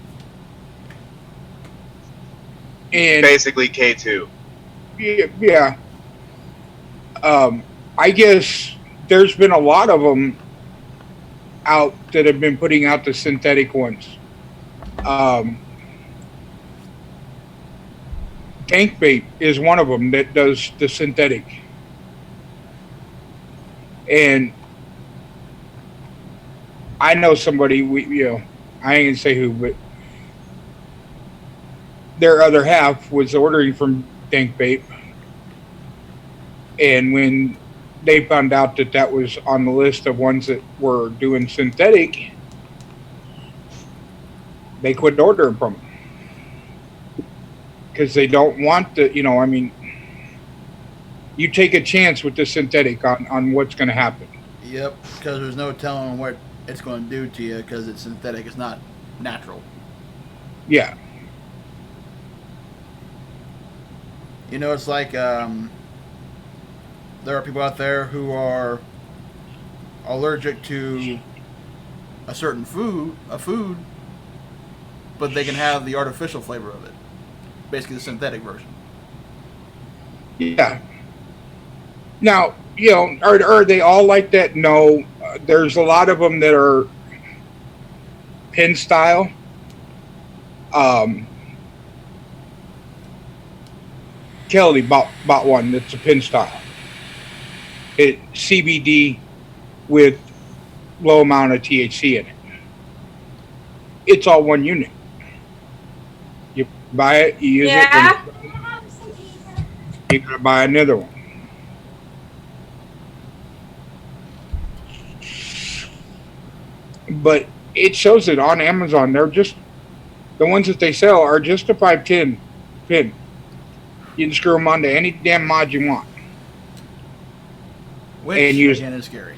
And basically K2. Yeah. I guess there's been a lot of them out that have been putting out the synthetic ones. Dank Vape is one of them that does the synthetic. And I know somebody, I ain't gonna say who, but their other half was ordering from Dank Vape. And when they found out that that was on the list of ones that were doing synthetic, they quit ordering from them. Because they don't want the, you take a chance with the synthetic on what's going to happen. Yep, because there's no telling what it's going to do to you because it's synthetic. It's not natural. Yeah. It's like there are people out there who are allergic to a certain food, but they can have the artificial flavor of it. Basically the synthetic version. Yeah. Now, are they all like that? No. There's a lot of them that are pin style. Kelly bought one that's a pin style. It CBD with low amount of THC in it. It's all one unit. You buy it, you use it, you're gonna buy another one. But it shows it on Amazon. They're just the ones that they sell are just a 510 pin. You can screw them onto any damn mod you want. Which, and use again, is scary.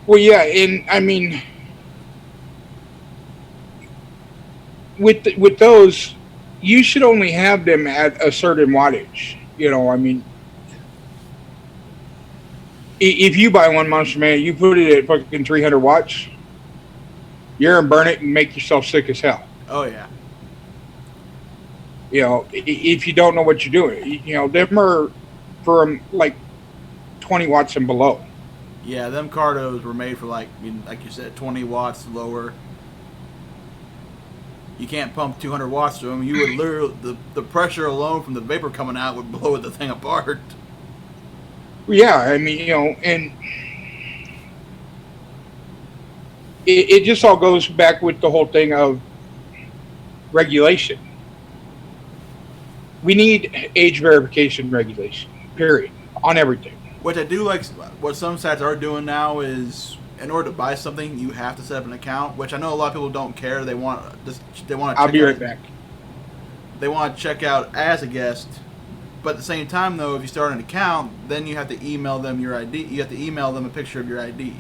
Well, yeah, and I mean, with those, you should only have them at a certain wattage. If you buy one Monster Man, you put it at fucking 300 watts, you're gonna burn it and make yourself sick as hell. Oh yeah. If you don't know what you're doing, them are from like 20 watts and below. Yeah, them cardos were made for like you said, 20 watts lower. You can't pump 200 watts to them. You would literally, the pressure alone from the vapor coming out would blow the thing apart. Yeah, I mean, and it just all goes back with the whole thing of regulation. We need age verification regulation, period, on everything. What I do like, what some sites are doing now is in order to buy something, you have to set up an account. Which I know a lot of people don't care. They want to. I'll be right back. They want to check out as a guest. But at the same time, though, if you start an account, then you have to email them your ID. You have to email them a picture of your ID.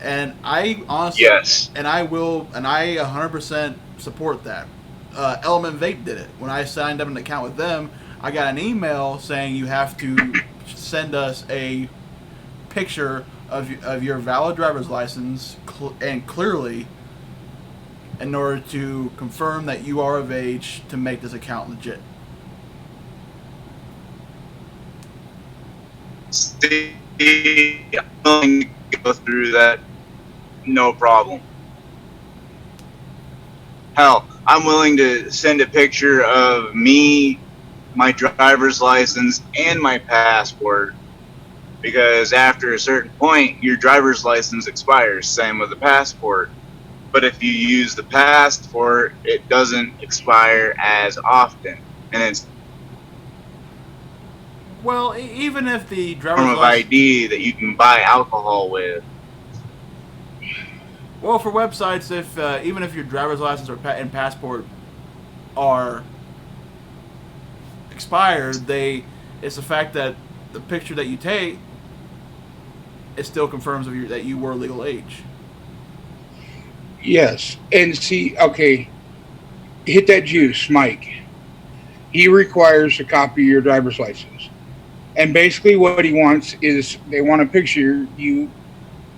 And I honestly, Yes. and I 100% support that. Element Vape did it. When I signed up an account with them, I got an email saying you have to send us a picture of your valid driver's license and clearly in order to confirm that you are of age to make this account legit. See, I'm willing to go through that, no problem. Hell, I'm willing to send a picture of me, my driver's license, and my passport, because after a certain point, your driver's license expires, same with the passport. But if you use the passport, it doesn't expire as often, and it's Well, even if the a driver's form of license, ID that you can buy alcohol with. well, for websites, if even if your driver's license or and passport are expired, it's the fact that the picture that you take, it still confirms that you were legal age. Yes, and see, okay, hit that juice, Mike. He requires a copy of your driver's license. And basically what he wants is they want a picture you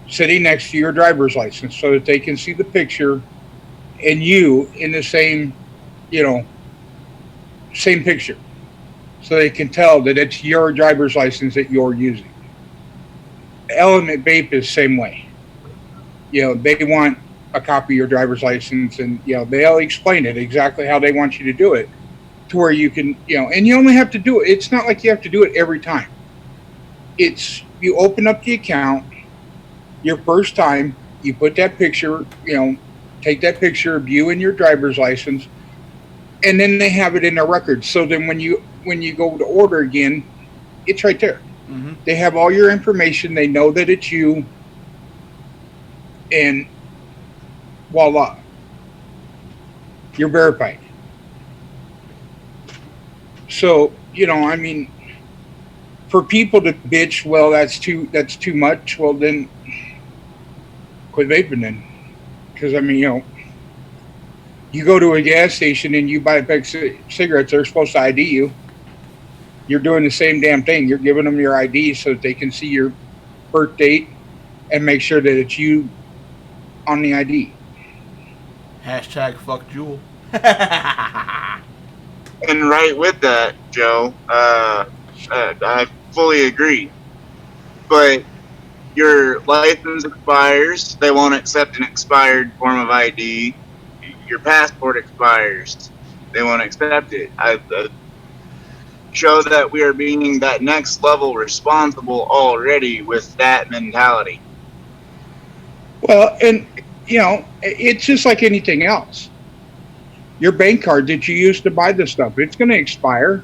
sitting next to your driver's license so that they can see the picture and you in the same, same picture. So they can tell that it's your driver's license that you're using. Element Vape is the same way. They want a copy of your driver's license and, they'll explain it exactly how they want you to do it. To where you can, and you only have to do it. It's not like you have to do it every time. It's you open up the account, your first time, you put that picture, take that picture of you and your driver's license, and then they have it in their records. So then when you go to order again, it's right there. Mm-hmm. They have all your information. They know that it's you, and voila, you're verified. So, for people to bitch, well, that's too much. Well, then quit vaping then. Because, you go to a gas station and you buy a pack of cigarettes, they're supposed to ID you. You're doing the same damn thing. You're giving them your ID so that they can see your birth date and make sure that it's you on the ID. Hashtag fuck Jewel. And right with that, Joe, I fully agree. But your license expires, they won't accept an expired form of ID. Your passport expires, they won't accept it. Show that we are being that next level responsible already with that mentality. Well, and, it's just like anything else. Your bank card that you used to buy this stuff, it's going to expire.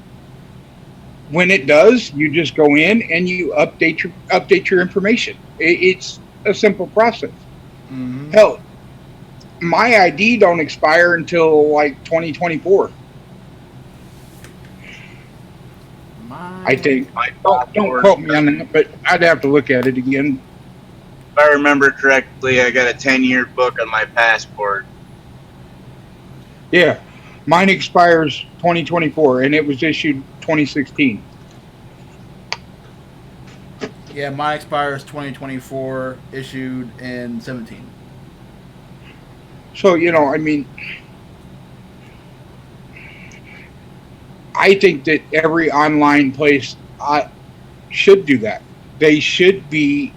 When it does, you just go in and you update your information. It's a simple process. Mm-hmm. Hell, my ID don't expire until like 2024. I think. Don't quote me on that, but I'd have to look at it again. If I remember correctly, I got a 10-year book on my passport. Yeah, mine expires 2024, and it was issued 2016. Yeah, mine expires 2024, issued in 17. So, I think that every online place should do that. They should be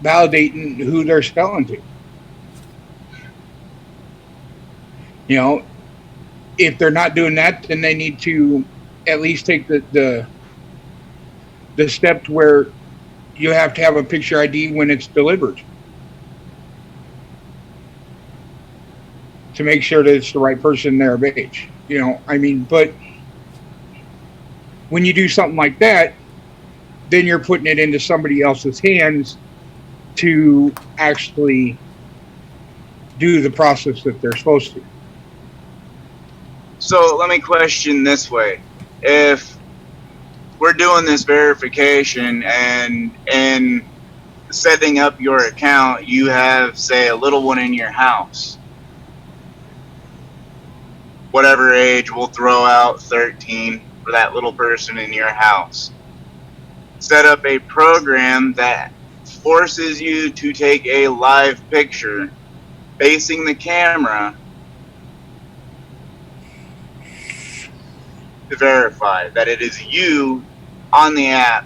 validating who they're selling to. If they're not doing that, then they need to at least take the step to where you have to have a picture ID when it's delivered to make sure that it's the right person their age. But when you do something like that, then you're putting it into somebody else's hands to actually do the process that they're supposed to. So let me question this way. If we're doing this verification and setting up your account, you have, say, a little one in your house. Whatever age, we'll throw out 13 for that little person in your house. Set up a program that forces you to take a live picture facing the camera to verify that it is you on the app.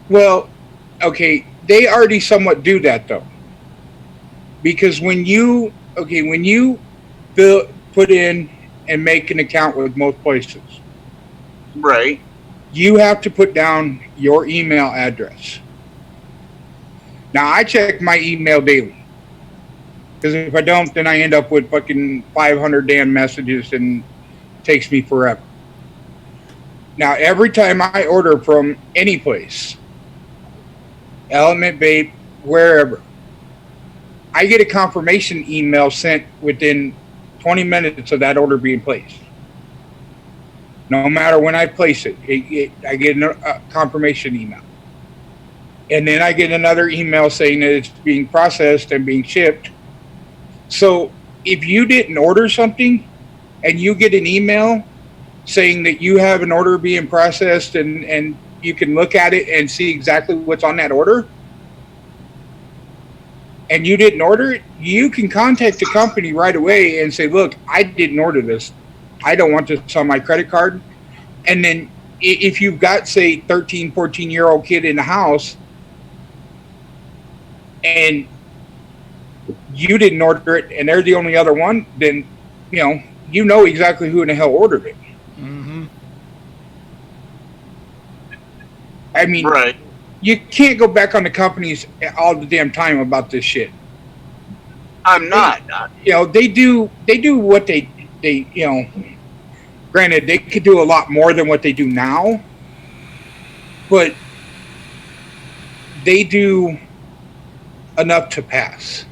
Well, okay, they already somewhat do that though, because when you put in and make an account with most places, Right. you have to put down your email address. Now, I check my email daily, because if I don't, then I end up with fucking 500 damn messages and it takes me forever. Now, every time I order from any place, Element Vape, wherever, I get a confirmation email sent within 20 minutes of that order being placed. No matter when I place it, I get a confirmation email. And then I get another email saying that it's being processed and being shipped. So if you didn't order something and you get an email saying that you have an order being processed and you can look at it and see exactly what's on that order, and you didn't order it, you can contact the company right away and say, look, I didn't order this. I don't want this on my credit card. And then if you've got, say, 13, 14-year-old kid in the house and you didn't order it and they're the only other one, then, you know exactly who in the hell ordered it. Mm-hmm. I mean, Right. You can't go back on the companies all the damn time about this shit. I'm not. They do what they granted, they could do a lot more than what they do now, but they do enough to pass.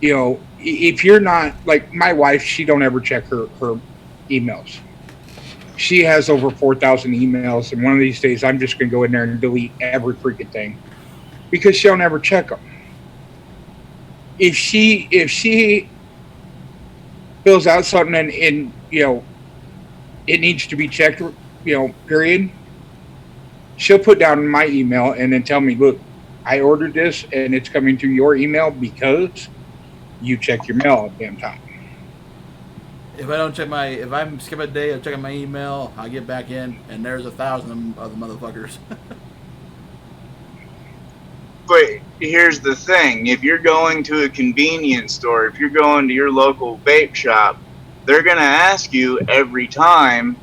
If you're not, like my wife, she don't ever check her emails. She has over 4,000 emails, and one of these days I'm just going to go in there and delete every freaking thing because she'll never check them. If she fills out something and it needs to be checked, period, she'll put down my email and then tell me, look, I ordered this and it's coming through your email because you check your mail all the damn time. If I skip a day of checking my email, I get back in and there's 1,000 of the motherfuckers. But here's the thing. If you're going to a convenience store, if you're going to your local vape shop, they're going to ask you every time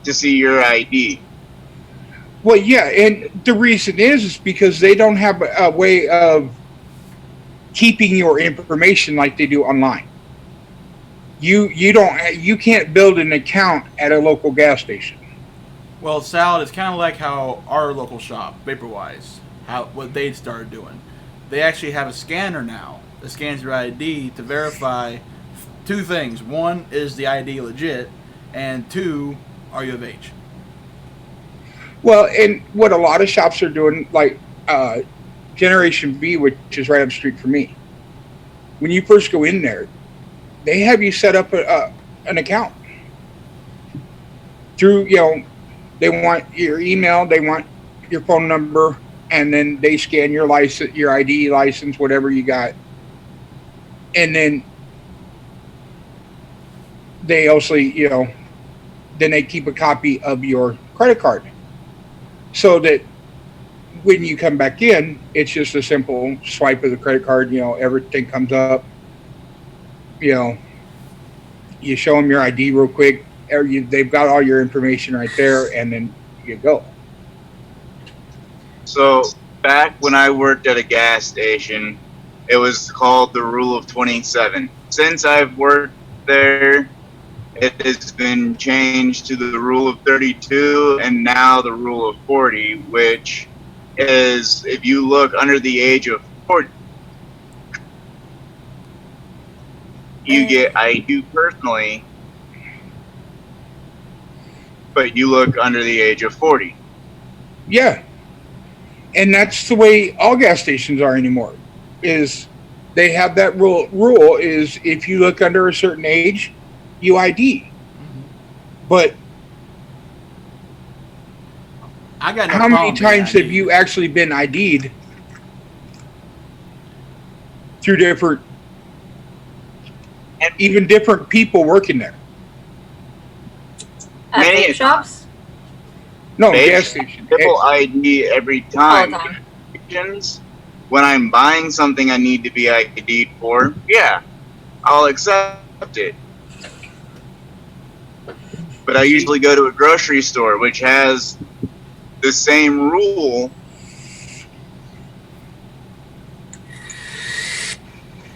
to see your ID. Well, yeah, and the reason is because they don't have a way of keeping your information like they do online. You can't build an account at a local gas station. Well, Sal, it's kind of like how our local shop, Vaporwise, what they started doing. They actually have a scanner now that scans your ID to verify two things. One, is the ID legit? And two, are you of age? Well, and what a lot of shops are doing, like Generation V, which is right up the street from me, when you first go in there, they have you set up an account through, they want your email, they want your phone number, and then they scan your license, your ID, license, whatever you got. And then they also, then they keep a copy of your credit card so that when you come back in, it's just a simple swipe of the credit card, everything comes up. You show them your ID real quick. They've got all your information right there, and then you go. So back when I worked at a gas station, it was called the Rule of 27. Since I've worked there, it has been changed to the rule of 32 and now the rule of 40, which is if you look under the age of 40, you get, I do personally, but you look under the age of 40. Yeah. And that's the way all gas stations are anymore. Is they have that rule is if you look under a certain age, you ID. But I got no how many problem being times have ID'd. you actually been ID'd through different, even different people working there? At Many vape shops? No, Vape gas station. Triple ID every All the time. time. When I'm buying something I need to be ID'd for, yeah, I'll accept it. But I usually go to a grocery store, which has the same rule.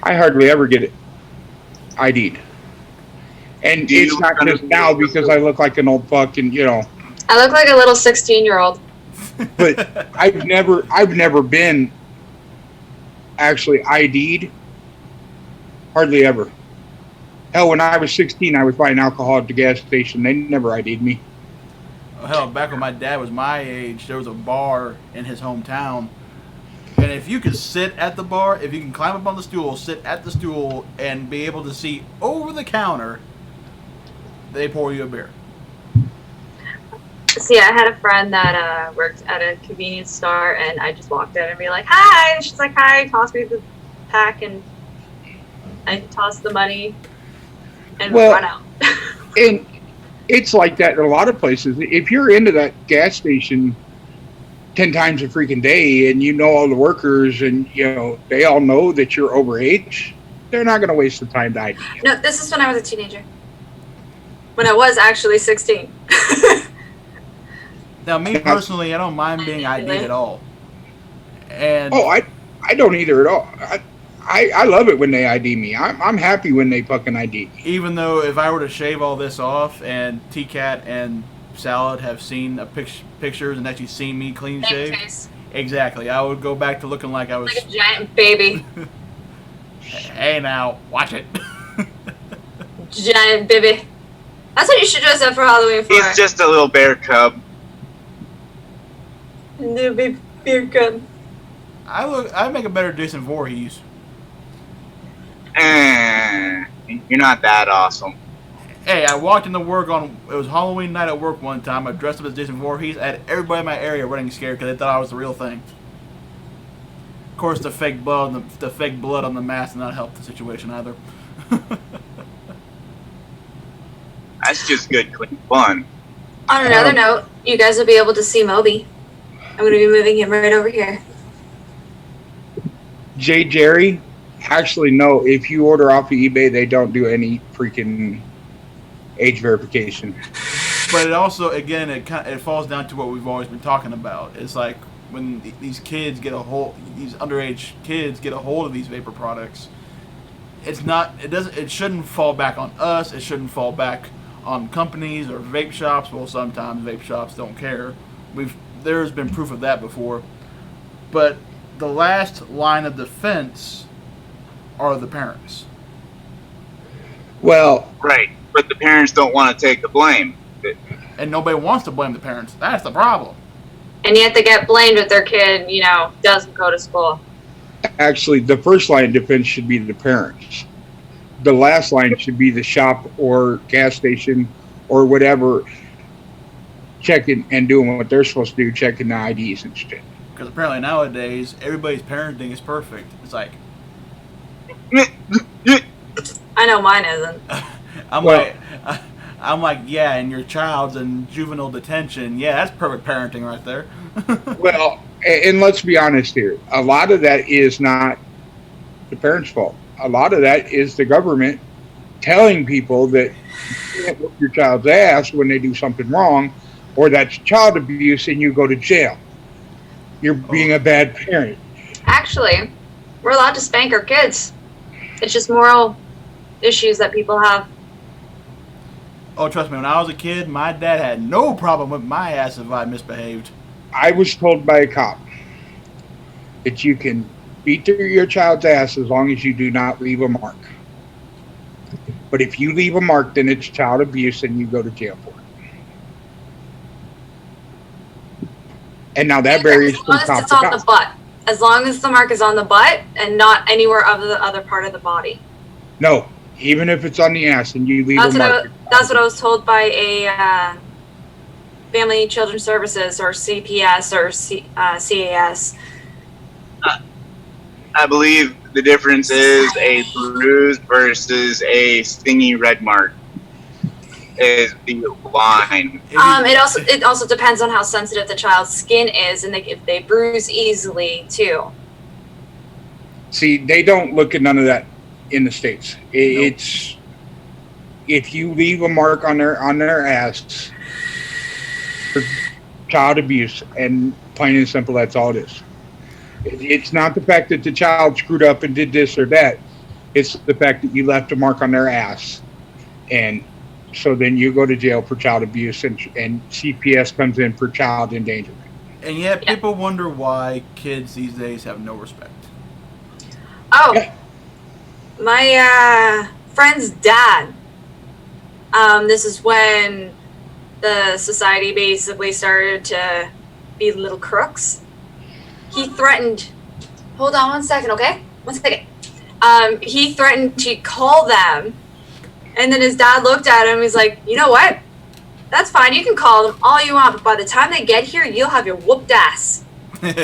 I hardly ever get it ID'd. And Do you it's not look just under- now because I look like an old fucking, you know. I look like a little 16-year-old. But I've never been actually ID'd. Hardly ever. Hell, when I was 16, I was buying alcohol at the gas station. They never ID'd me. Hell, back when my dad was my age, there was a bar in his hometown. And if you could sit at the bar, if you can climb up on the stool, sit at the stool, and be able to see over the counter, they pour you a beer. See, I had a friend that worked at a convenience store, and I just walked in and be like, "Hi!" And she's like, "Hi!" Tossed me the pack, and I tossed the money and run out. And it's like that in a lot of places. If you're into that gas station 10 times a freaking day, and you know all the workers, and you know they all know that you're overage, they're not going to waste the time to ID you. No, this is when I was a teenager. When I was actually 16. Now, me personally, I don't mind being ID'd at all. And Oh, I don't either at all. I love it when they ID me. I'm happy when they fucking ID me. even though if I were to shave all this off, and TKAT and Salad have seen pictures and actually seen me clean Same shave, face. exactly, I would go back to looking like I was. Like a giant baby. Hey, now watch it. Giant baby. That's what you should dress up for Halloween for. He's just a little bear cub. Little baby beer cub. I make a better Jason Voorhees. You're not that awesome. Hey, I walked into work it was Halloween night at work one time. I dressed up as Jason Voorhees. I had everybody in my area running scared because they thought I was the real thing. Of course, the fake blood on the mask did not help the situation either. That's just good, clean fun. On another note, you guys will be able to see Moby. I'm going to be moving him right over here. J. Jerry, actually, no. If you order off of eBay, they don't do any freaking age verification. But it also, again, it falls down to what we've always been talking about. It's like when these underage kids get a hold of these vapor products. It shouldn't fall back on us. It shouldn't fall back on companies or vape shops. Well, sometimes vape shops don't care. There's been proof of that before. But the last line of defense are the parents. Well, Right, but the parents don't want to take the blame. And nobody wants to blame the parents. That's the problem. And yet they get blamed if their kid, doesn't go to school. actually, the first line of defense should be the parents. The last line should be the shop or gas station or whatever, checking and doing what they're supposed to do, checking the IDs and shit. Because apparently nowadays, everybody's parenting is perfect. It's like, I know mine isn't. I'm like, yeah, and your child's in juvenile detention. Yeah, that's perfect parenting right there. Well, and let's be honest here. A lot of that is not the parents' fault. A lot of that is the government telling people that you can't whoop your child's ass when they do something wrong, or that's child abuse and you go to jail. You're being a bad parent. Actually, we're allowed to spank our kids. It's just moral issues that people have. Oh, trust me, when I was a kid, my dad had no problem with my ass if I misbehaved. I was told by a cop that you can beat your child's ass as long as you do not leave a mark. But if you leave a mark, then it's child abuse and you go to jail for it. And now that varies from cop to cop. The butt. As long as the mark is on the butt and not anywhere of the other part of the body. No, even if it's on the ass and you leave a mark. That's what I was told by a Family Children's Services or CPS or CAS. I believe the difference is a bruise versus a stingy red mark is the line. It also depends on how sensitive the child's skin is, and if they bruise easily too. See, they don't look at none of that in the States. It's if you leave a mark on their ass for child abuse, and plain and simple, that's all it is. It's not the fact that the child screwed up and did this or that. It's the fact that you left a mark on their ass. And so then you go to jail for child abuse, and CPS comes in for child endangerment. And yet people wonder why kids these days have no respect. Oh, yeah. My friend's dad. This is when the society basically started to be little crooks. He threatened, hold on 1 second, okay? 1 second. He threatened to call them, and then his dad looked at him, he's like, you know what? That's fine, you can call them all you want, but by the time they get here, you'll have your whooped ass. And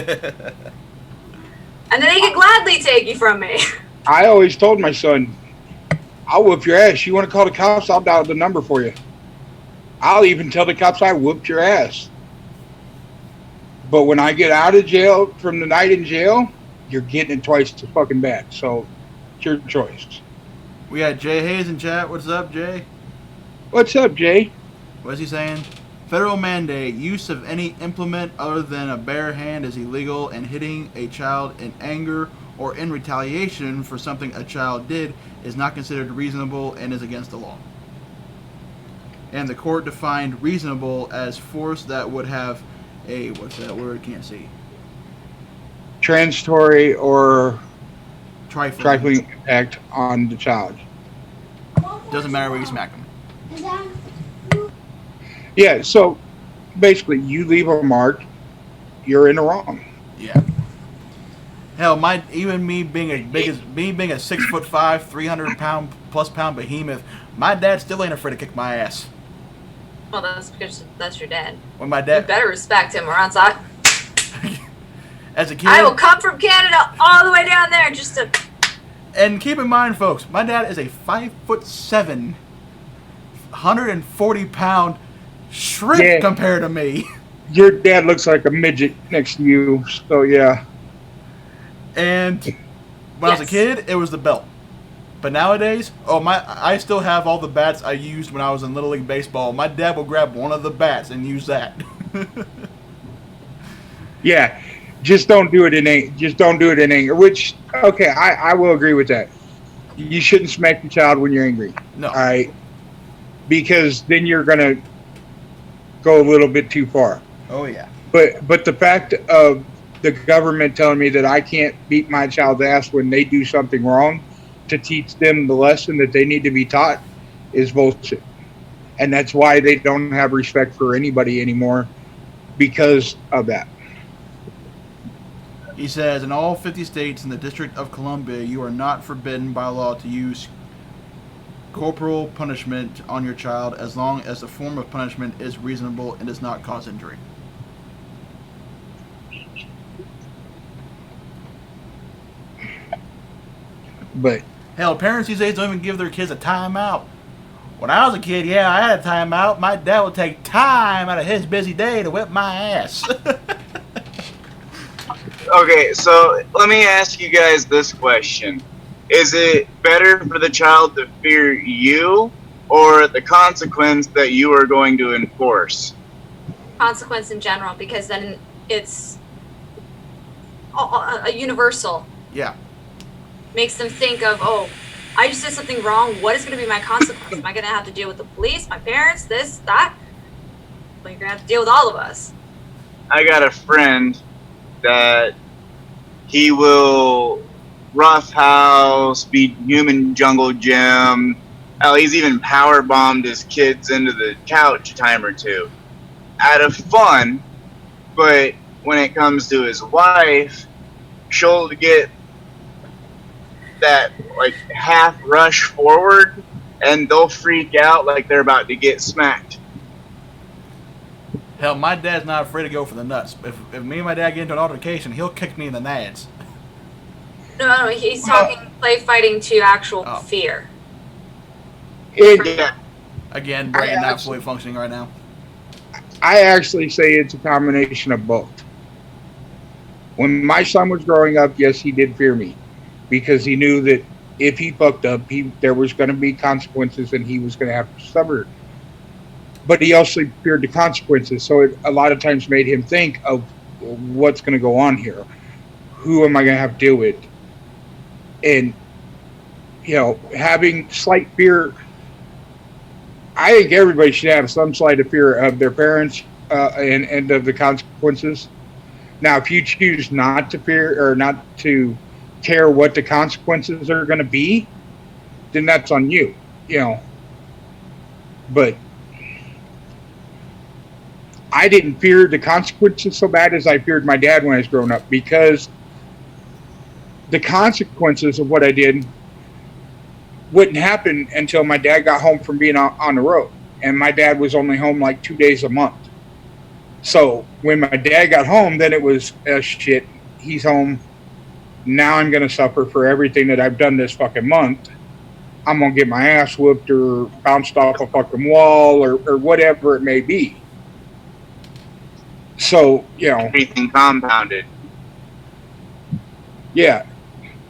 then they could gladly take you from me. I always told my son, I'll whoop your ass. You want to call the cops? I'll dial the number for you. I'll even tell the cops I whooped your ass. But when I get out of jail from the night in jail, you're getting it twice as fucking bad. So it's your choice. We got Jay Hayes in chat. What's up, Jay? What's up, Jay? What's he saying? Federal mandate. Use of any implement other than a bare hand is illegal, and hitting a child in anger or in retaliation for something a child did is not considered reasonable and is against the law. And the court defined reasonable as force that would have a, what's that word? Can't see. Transitory or trifling impact on the child. Doesn't matter where you smack them. Yeah, so basically you leave a mark, you're in the wrong. Yeah. Hell, me being a 6'5", 300-pound behemoth, my dad still ain't afraid to kick my ass. Well, that's because that's your dad. When my dad, you better respect him, or else as a kid, I will come from Canada all the way down there just to. And keep in mind, folks, my dad is a 5'7", 140-pound shrimp compared to me. Your dad looks like a midget next to you, so yeah. And when I was a kid, it was the belt. But nowadays, I still have all the bats I used when I was in Little League Baseball. My dad will grab one of the bats and use that. Yeah, just don't do it in anger. Which, okay, I will agree with that. You shouldn't smack the child when you're angry. No. All right, because then you're gonna go a little bit too far. Oh yeah. But the fact of the government telling me that I can't beat my child's ass when they do something wrong to teach them the lesson that they need to be taught is bullshit. And that's why they don't have respect for anybody anymore, because of that. He says, in all 50 states and the District of Columbia, you are not forbidden by law to use corporal punishment on your child as long as the form of punishment is reasonable and does not cause injury. But hell, parents these days don't even give their kids a timeout. When I was a kid, yeah, I had a timeout. My dad would take time out of his busy day to whip my ass. Okay, so let me ask you guys this question. Is it better for the child to fear you or the consequence that you are going to enforce? Consequence in general, because then it's a universal. Yeah. Makes them think of, oh, I just did something wrong. What is going to be my consequence? Am I going to have to deal with the police, my parents, this, that? Well, you're going to have to deal with all of us. I got a friend that he will roughhouse, be human jungle gym. Hell, he's even power bombed his kids into the couch a time or two out of fun. But when it comes to his wife, she'll get that like half rush forward, and they'll freak out like they're about to get smacked. Hell, my dad's not afraid to go for the nuts. If me and my dad get into an altercation, he'll kick me in the nads. No, he's talking play fighting to actual fear. Yeah. Again, brain not fully functioning right now. I actually say it's a combination of both. When my son was growing up, yes, he did fear me because he knew that if he fucked up, there was going to be consequences and he was going to have to suffer. But he also feared the consequences, so it a lot of times made him think of what's going to go on here. Who am I going to have to deal with? And, you know, having slight fear, I think everybody should have some slight of fear of their parents and of the consequences. Now, if you choose not to fear or not to care what the consequences are going to be, then that's on you, you know. But I didn't fear the consequences so bad as I feared my dad when I was growing up, because the consequences of what I did wouldn't happen until my dad got home from being on the road. And my dad was only home like 2 days a month. So when my dad got home, then it was, shit, he's home. Now I'm going to suffer for everything that I've done this fucking month. I'm going to get my ass whooped or bounced off a fucking wall or whatever it may be. So, you know. Everything compounded. Yeah.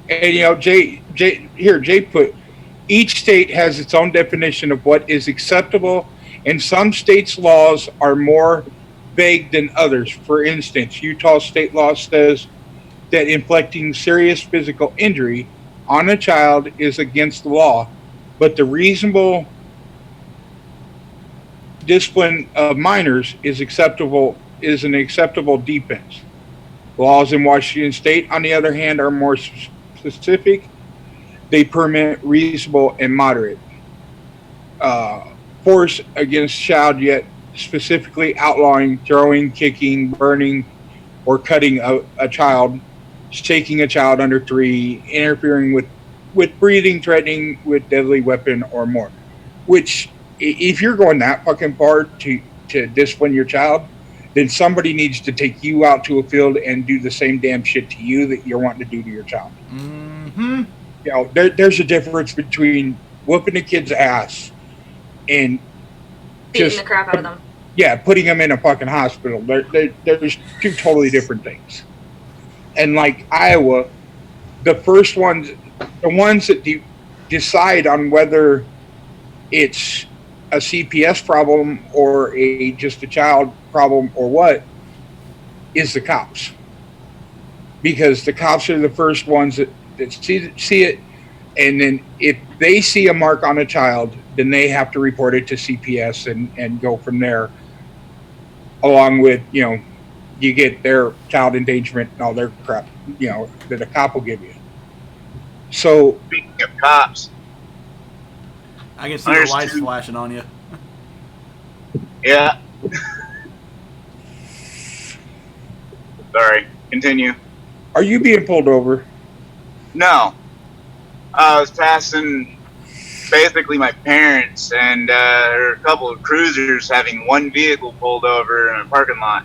And, you know, Jay put, each state has its own definition of what is acceptable, and some states' laws are more vague than others. For instance, Utah state law says that inflicting serious physical injury on a child is against the law, but the reasonable discipline of minors is an acceptable defense. Laws in Washington state, on the other hand, are more specific. They permit reasonable and moderate force against child, yet specifically outlawing throwing, kicking, burning, or cutting a child, shaking a child under 3, interfering with breathing, threatening with deadly weapon or more. Which, if you're going that fucking far to discipline your child, then somebody needs to take you out to a field and do the same damn shit to you that you're wanting to do to your child. Mm-hmm. You know, there's a difference between whooping a kid's ass and beating the crap out of them. Yeah, putting them in a fucking hospital. There's two totally different things. And like Iowa, the ones that decide on whether it's a CPS problem or just a child problem or what, is the cops. Because the cops are the first ones that see it, and then if they see a mark on a child, then they have to report it to CPS and go from there, along with, you know, you get their child endangerment and all their crap, you know, that a cop will give you. So, Speaking of cops, I can see the lights flashing on you. Yeah. Sorry, continue. Are you being pulled over? No. I was passing basically my parents, and there were a couple of cruisers having one vehicle pulled over in a parking lot.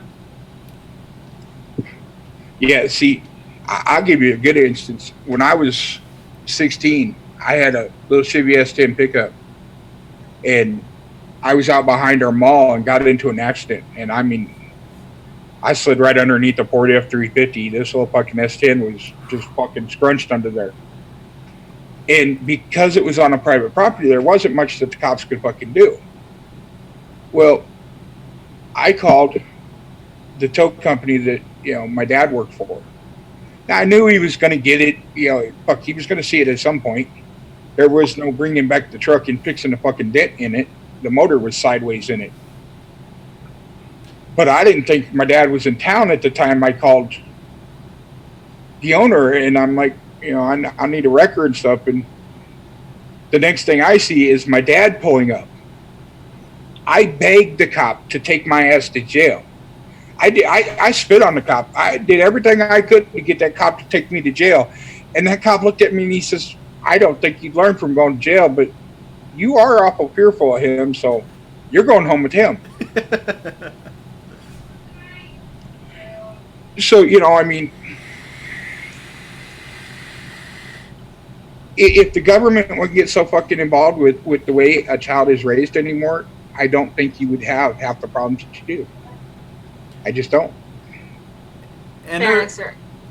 Yeah, see, I'll give you a good instance. When I was 16, I had a little Chevy S10 pickup, and I was out behind our mall and got into an accident. And I mean, I slid right underneath the Ford F-350. This little fucking S10 was just fucking scrunched under there. And because it was on a private property, there wasn't much that the cops could fucking do. Well, I called the tow company that, you know, my dad worked for. Now, I knew he was going to get it, you know, fuck, he was going to see it at some point. There was no bringing back the truck and fixing the fucking dent in it. The motor was sideways in it. But I didn't think my dad was in town at the time. I called the owner and I'm like, you know, I need a record and stuff. And the next thing I see is my dad pulling up. I begged the cop to take my ass to jail. I spit on the cop. I did everything I could to get that cop to take me to jail. And that cop looked at me and he says, I don't think you've learned from going to jail, but you are awful fearful of him, so you're going home with him. So, you know, I mean, if the government would get so fucking involved with the way a child is raised anymore, I don't think you would have half the problems that you do. I just don't. And parents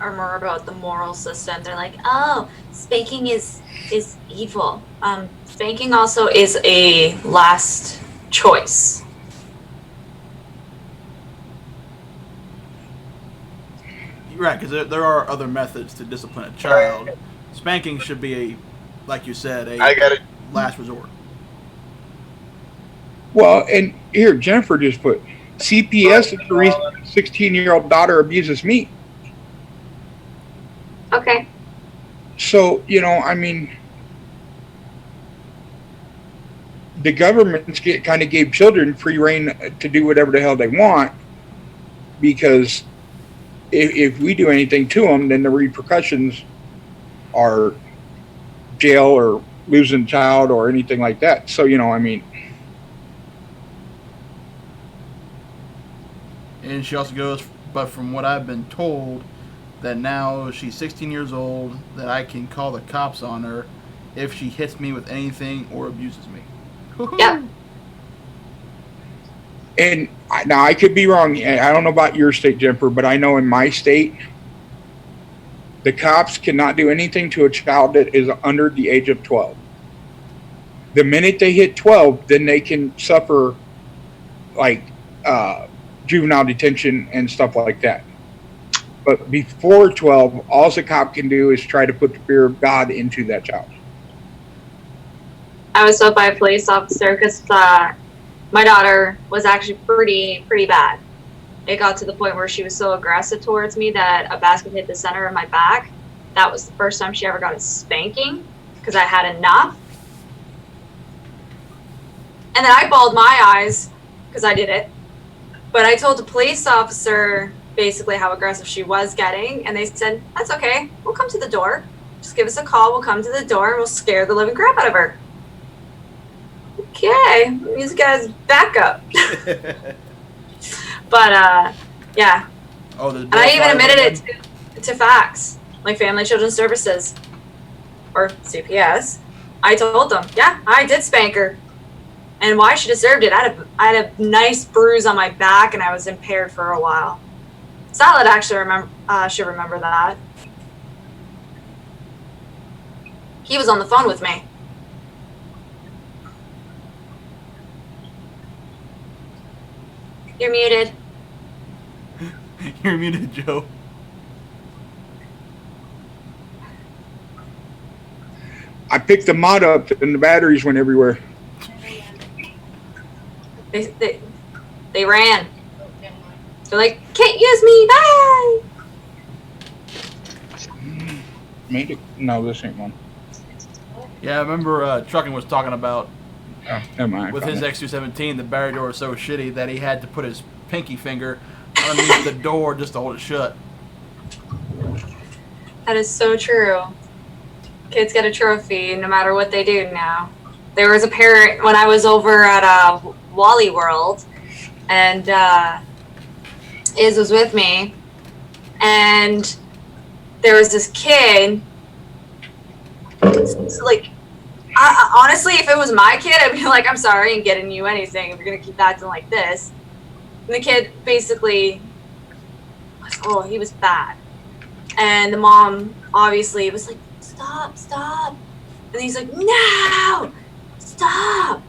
are more about the moral system. They're like, oh, spanking is evil. Spanking also is a last choice. Right, because there are other methods to discipline a child. Spanking should be like you said, last resort. Well, and here, Jennifer just put, CPS is the reason a 16-year-old daughter abuses me. Okay. So, you know, I mean, the government kind of gave children free reign to do whatever the hell they want, because if we do anything to them, then the repercussions are jail or losing a child or anything like that. So, you know, I mean. And she also goes, but from what I've been told, that now she's 16 years old, that I can call the cops on her if she hits me with anything or abuses me. Yeah. And now I could be wrong. I don't know about your state, Jennifer, but I know in my state, the cops cannot do anything to a child that is under the age of 12. The minute they hit 12, then they can suffer like juvenile detention and stuff like that. But before 12, all the cop can do is try to put the fear of God into that child. I was stopped by a police officer because my daughter was actually pretty bad. It got to the point where she was so aggressive towards me that a basket hit the center of my back. That was the first time she ever got a spanking because I had enough. And then I bawled my eyes because I did it. But I told the police officer basically how aggressive she was getting, and they said, that's okay, we'll come to the door. Just give us a call, we'll come to the door, and we'll scare the living crap out of her. Okay, these guys back up. But, yeah. Oh, and I even admitted it to FACS, like Family Children's Services, or CPS. I told them, yeah, I did spank her. And why she deserved it, I had a nice bruise on my back, and I was impaired for a while. Salad actually should remember that. He was on the phone with me. You're muted. You're muted, Joe. I picked the mod up and the batteries went everywhere. They ran. They're like, can't use me, bye! Made it? No, this ain't one. Yeah, I remember Trucking was talking about never mind. with his X217, the barrier door was so shitty that he had to put his pinky finger underneath the door just to hold it shut. That is so true. Kids get a trophy no matter what they do now. There was a parent when I was over at Wally World, and Iz was with me, and there was this kid. So, like, honestly, if it was my kid, I'd be like, I'm sorry, ain't getting you anything if you're gonna keep acting like this. And the kid basically, he was bad, and the mom obviously was like, stop, and he's like, no, stop.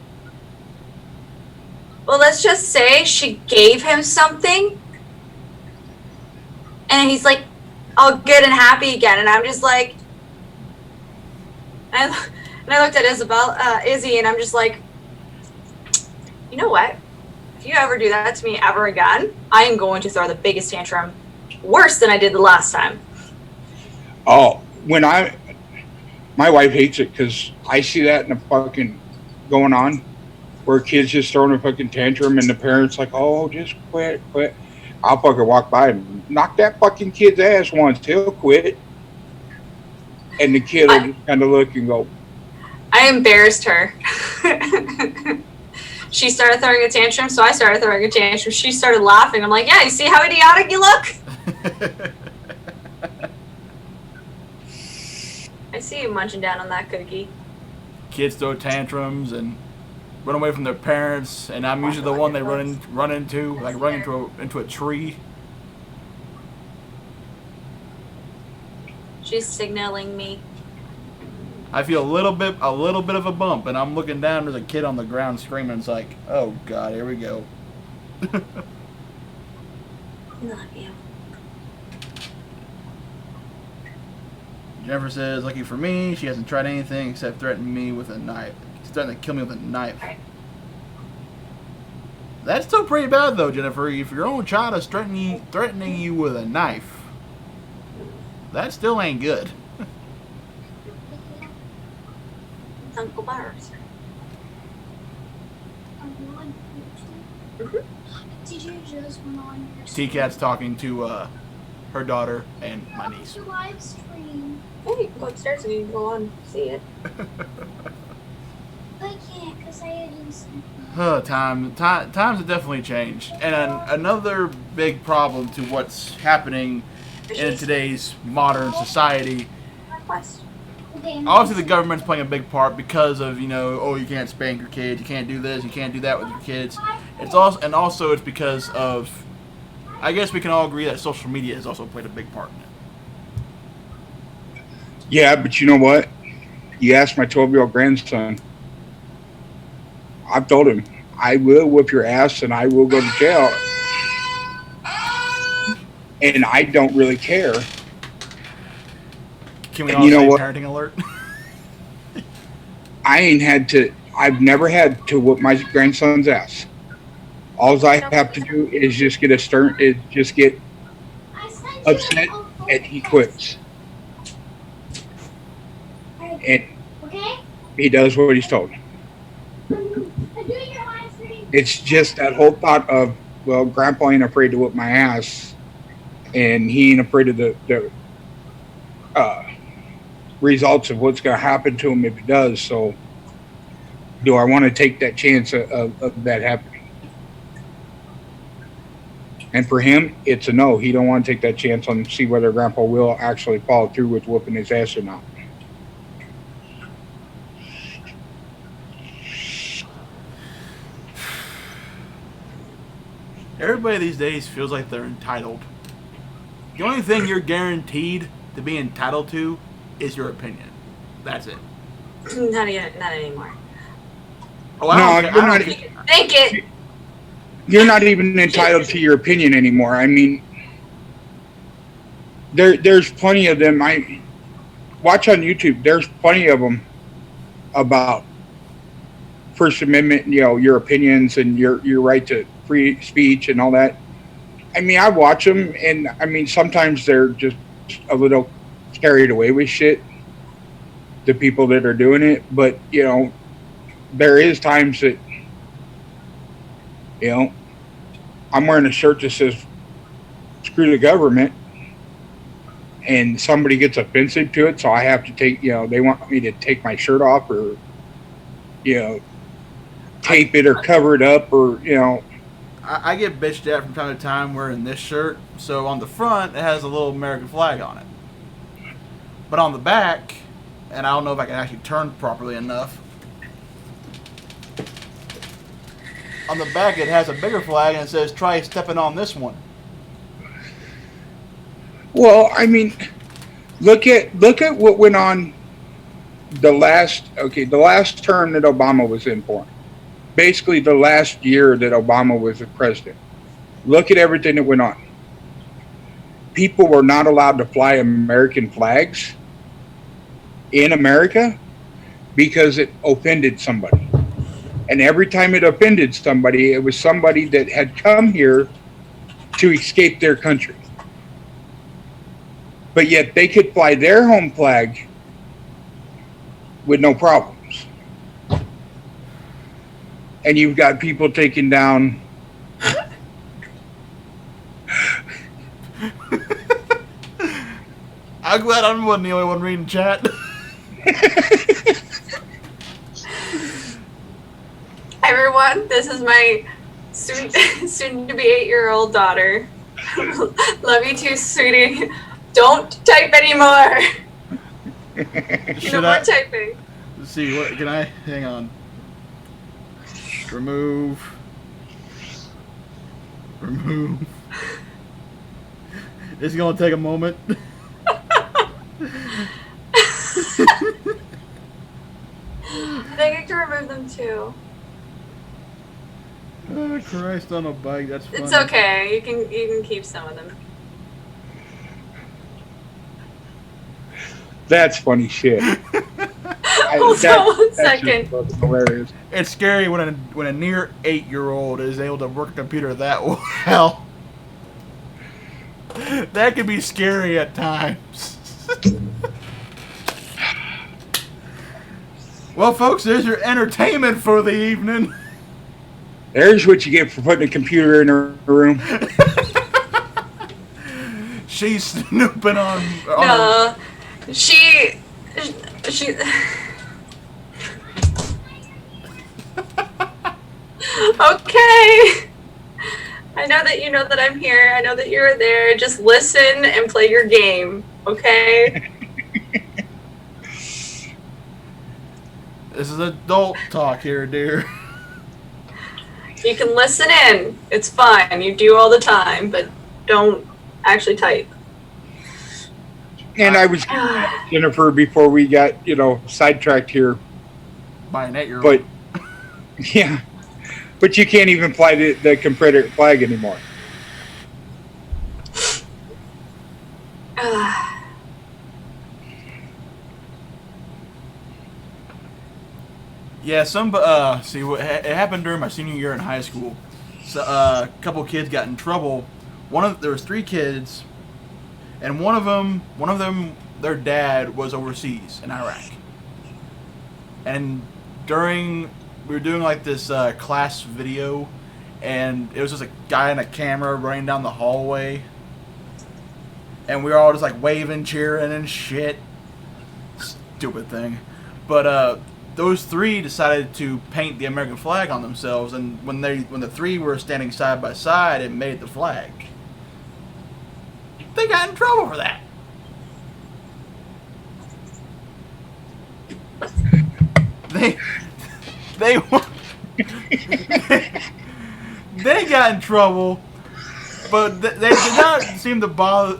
Well, let's just say she gave him something, and he's like, all good and happy again, and I'm just like, and And I looked at Izzy, and I'm just like, you know what? If you ever do that to me ever again, I am going to throw the biggest tantrum, worse than I did the last time. Oh, my wife hates it because I see that in the fucking going on, where kids just throwing a fucking tantrum and the parents like, oh, just quit. I'll fucking walk by and knock that fucking kid's ass once. He'll quit. And the kid will just kind of look and go. I embarrassed her. She started throwing a tantrum, so I started throwing a tantrum. She started laughing. I'm like, yeah, you see how idiotic you look? I see you munching down on that cookie. Kids throw tantrums and run away from their parents, and I'm usually the one they run into a tree. She's signaling me. I feel a little bit of a bump, and I'm looking down. There's a kid on the ground screaming. It's like, oh god, here we go. Love you. Jennifer says, lucky for me, she hasn't tried anything except threaten me with a knife. She's threatening to kill me with a knife. Right. That's still pretty bad, though, Jennifer. If your own child is threatening you with a knife, that still ain't good. Uncle Bars. Did you just went on your TKATs talking to her daughter and my niece. the live stream? Hey, you can go upstairs and you can go on and see it. I can't because I didn't see. Times have definitely changed. And another big problem to what's happening in today's modern society, Request. Okay, obviously the government's playing a big part because of, oh, you can't spank your kids, you can't do this, you can't do that with your kids. It's also it's because of, I guess we can all agree that social media has also played a big part in it. Yeah, but you know what? You ask my 12-year-old grandson. I've told him, I will whip your ass and I will go to jail. And I don't really care. Can we And all you know say what? parenting alert? I've never had to whip my grandson's ass. All I have to do is just get upset and he quits. And Okay? he does what he's told. It's just that whole thought of, well, Grandpa ain't afraid to whip my ass, and he ain't afraid of the results of what's going to happen to him if he does. So, do I want to take that chance of that happening? And for him, it's a no. He don't want to take that chance on see whether Grandpa will actually follow through with whooping his ass or not. Everybody these days feels like they're entitled. The only thing you're guaranteed to be entitled to is your opinion. That's it. Not anymore. Oh, I don't you're care. not. Think it. You're not even entitled to your opinion anymore. I mean, there's plenty of them. I watch on YouTube. There's plenty of them about First Amendment, your opinions and your right to free speech and all that. I mean, I watch them, and I mean, sometimes they're just a little carried away with shit, the people that are doing it. But, there is times that, I'm wearing a shirt that says, screw the government, and somebody gets offensive to it, so I have to take, they want me to take my shirt off or, tape it or cover it up or, I get bitched at from time to time wearing this shirt. So on the front, it has a little American flag on it. But on the back, and I don't know if I can actually turn properly enough. On the back, it has a bigger flag and it says, try stepping on this one. Well, I mean, look at what went on the last term that Obama was in for. Basically, the last year that Obama was the president. Look at everything that went on. People were not allowed to fly American flags in America because it offended somebody. And every time it offended somebody, it was somebody that had come here to escape their country. But yet they could fly their home flag with no problems. And you've got people taking down I'm glad I wasn't the only one reading chat. Everyone, this is my soon to be 8-year-old daughter. Love you too, sweetie. Don't type anymore. No more typing. Let's see, what can I hang on? Remove. It's gonna take a moment. I think I can remove them too. Oh, Christ on a bike, that's funny. It's okay. You can keep some of them. That's funny shit. Hold on one second. Hilarious. It's scary when a near 8-year-old is able to work a computer that well. That can be scary at times. Well, folks, there's your entertainment for the evening. There's what you get for putting a computer in her room. She's snooping on. No, she. Okay. I know that you know that I'm here. I know that you're there. Just listen and play your game, okay? This is adult talk here, dear. You can listen in. It's fine. You do all the time, but don't actually type. And I was Jennifer before we got, sidetracked here. By an 8-year-old. But yeah. But you can't even fly the Confederate flag anymore. Yeah, see what it happened during my senior year in high school. So, a couple kids got in trouble. There was 3 kids, and one of them, their dad was overseas in Iraq. And we were doing like this class video, and it was just a guy and a camera running down the hallway, and we were all just like waving, cheering, and shit. Stupid thing, but those 3 decided to paint the American flag on themselves, and when the 3 were standing side by side, it made the flag. They got in trouble for that. They got in trouble, but they did not seem to bother.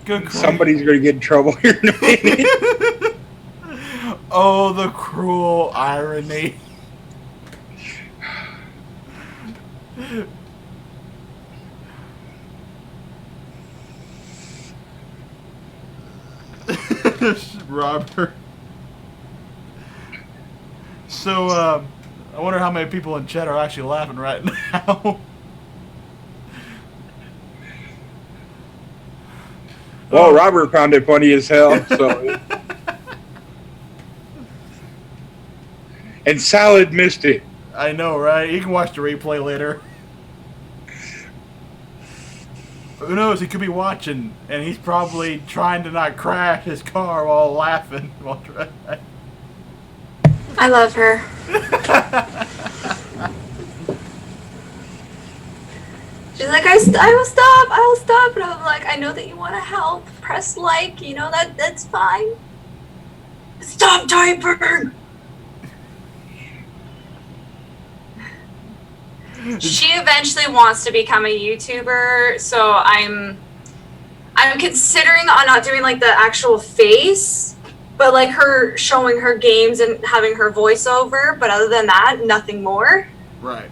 Good Christ. Somebody's going to get in trouble here in a minute. Oh, the cruel irony. Robert. So, I wonder how many people in chat are actually laughing right now. Well, Robert found it funny as hell, so. And Salad missed it. I know, right? You can watch the replay later. Who knows? He could be watching, and he's probably trying to not crash his car while laughing. I love her. She's like, I will stop. And I'm like, I know that you want to help. Press like, that's fine. Stop typing! She eventually wants to become a YouTuber, so I'm considering on not doing like the actual face, but like her showing her games and having her voiceover. But other than that, nothing more. Right.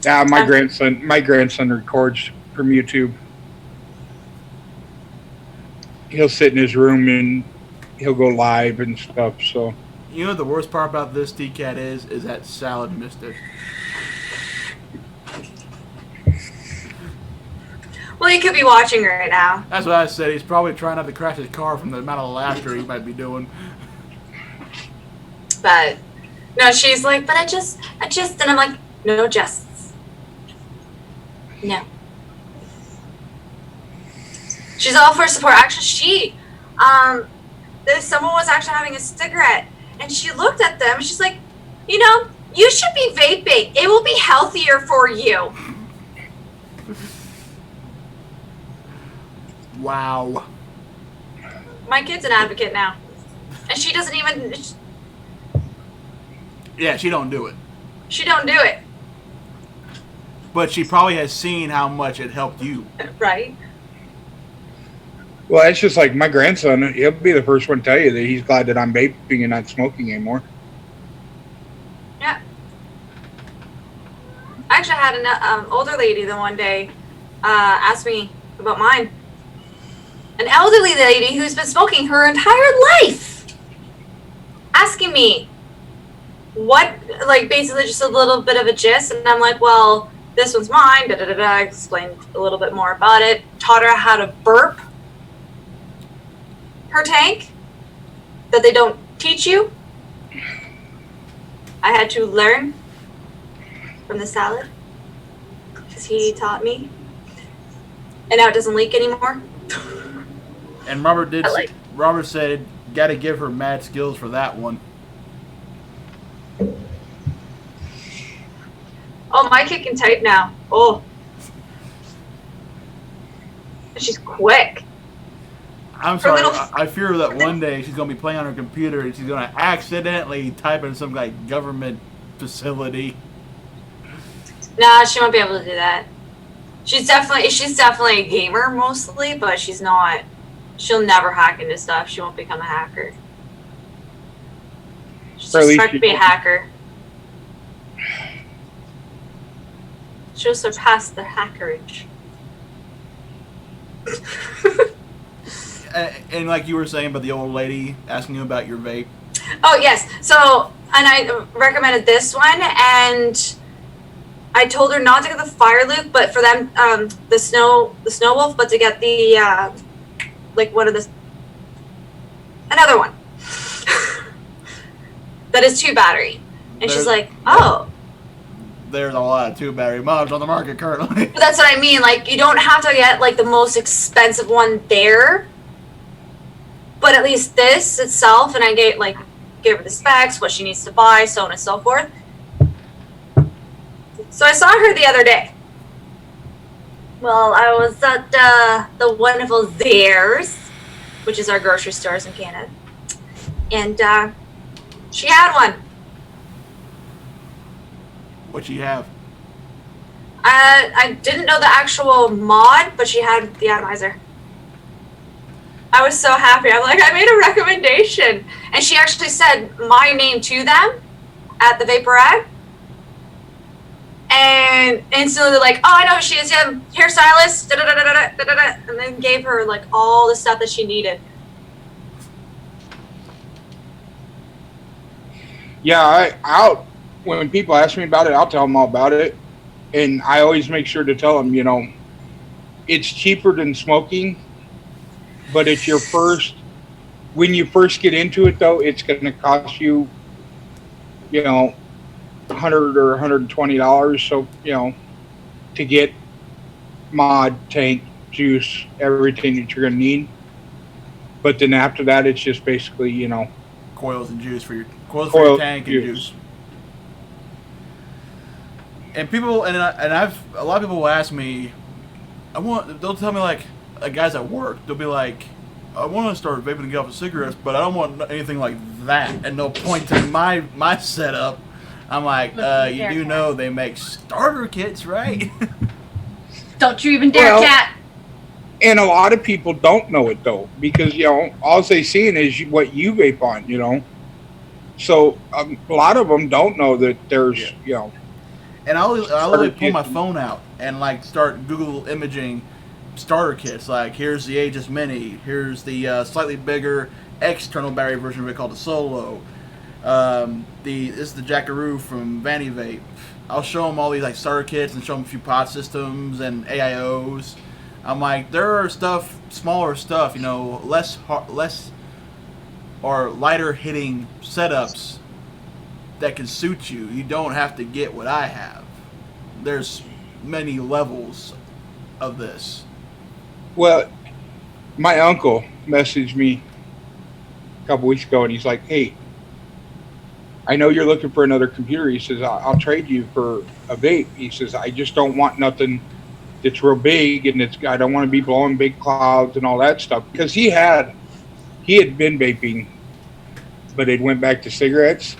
Yeah, my grandson records from YouTube. He'll sit in his room and he'll go live and stuff. So You know what the worst part about this TKAT is that Salad missed it. Well, he could be watching right now. That's what I said. He's probably trying not to crash his car from the amount of laughter he might be doing. But no, she's like, but I just, and I'm like, no jests. No. She's all for support. Actually, someone was actually having a cigarette, and she looked at them, and she's like, you know, you should be vaping. It will be healthier for you. Wow. My kid's an advocate now, and she doesn't even. Yeah, she don't do it. She don't do it, But she probably has seen how much it helped you. right? well, it's just like my grandson. He'll be the first one to tell you that he's glad that I'm vaping and not smoking anymore. Yeah. I actually had an older lady the one day ask me about mine. An elderly lady who's been smoking her entire life, asking me what, like, basically just a little bit of a gist, and I'm like, well, this one's mine, da-da-da-da, I explained a little bit more about it, taught her how to burp her tank, that they don't teach you. I had to learn from the Salad, because he taught me, and now it doesn't leak anymore. And Robert did. I like- Robert said, "Got to give her mad skills for that one." Oh, my kid can type now. Oh. She's quick. I'm sorry. little- I fear that one day she's gonna be playing on her computer and she's gonna accidentally type in some like government facility. Nah, she won't be able to do that. She's definitely a gamer mostly, but she's not. She'll never hack into stuff. She won't become a hacker. She'll Or at least start she to be a won't. hacker. She'll surpass the hackerage. And like you were saying about the old lady asking you about your vape. Oh yes. So, and I recommended this one, and I told her not to get the Fire Luke, but for them, the Snow Wolf, but to get the like one of the another one that is 2 battery. And she's like, oh. There's a lot of 2 battery mobs on the market currently. But that's what I mean. Like, you don't have to get like the most expensive one there, but at least this itself. And I gave her the specs, what she needs to buy, so on and so forth. So I saw her the other day. Well, I was at the wonderful Zehrs, which is our grocery stores in Canada, and she had one. What you have? I didn't know the actual mod, but she had the atomizer. I was so happy. I'm like, I made a recommendation. And she actually said my name to them at the Vaporad. And instantly they're like, oh, I know who she is. Yeah, hairstylist, da-da-da-da-da-da-da, and then gave her like all the stuff that she needed. Yeah, I'll when people ask me about it, I'll tell them all about it, and I always make sure to tell them, you know, it's cheaper than smoking, but it's your first. When you first get into it, though, it's going to cost you, you know, $100 or $120. So, you know, to get mod, tank, juice, everything that you're going to need. But then after that, it's just basically, you know, Coils and juice for your for your tank and juice. And people a lot of people will ask me, they'll tell me like guys at work, they'll be like, I want to start vaping and get off of cigarettes, but I don't want anything like that. And they'll point to my setup. I'm like, you do know they make starter kits, right? Don't you even dare, Well, cat. and a lot of people don't know it though, because you know all they seeing is what you vape on, you know. So a lot of them don't know that there's, you know. And I'll Starter literally pull kit. my phone out and like start Google imaging starter kits. Like here's the Aegis Mini, here's the slightly bigger external battery version of it called the Solo. This is the Jackaroo from Vanny Vape. I'll show them all these like starter kits and show them a few pod systems and AIOs. I'm like, there are smaller stuff, you know, less or lighter hitting setups that can suit you. You don't have to get what I have. There's many levels of this. Well, my uncle messaged me a couple weeks ago, and he's like, "Hey, I know you're looking for another computer." He says, "I'll trade you for a vape." He says, "I just don't want nothing that's real big, and I don't want to be blowing big clouds and all that stuff." Because he had been vaping, but it went back to cigarettes,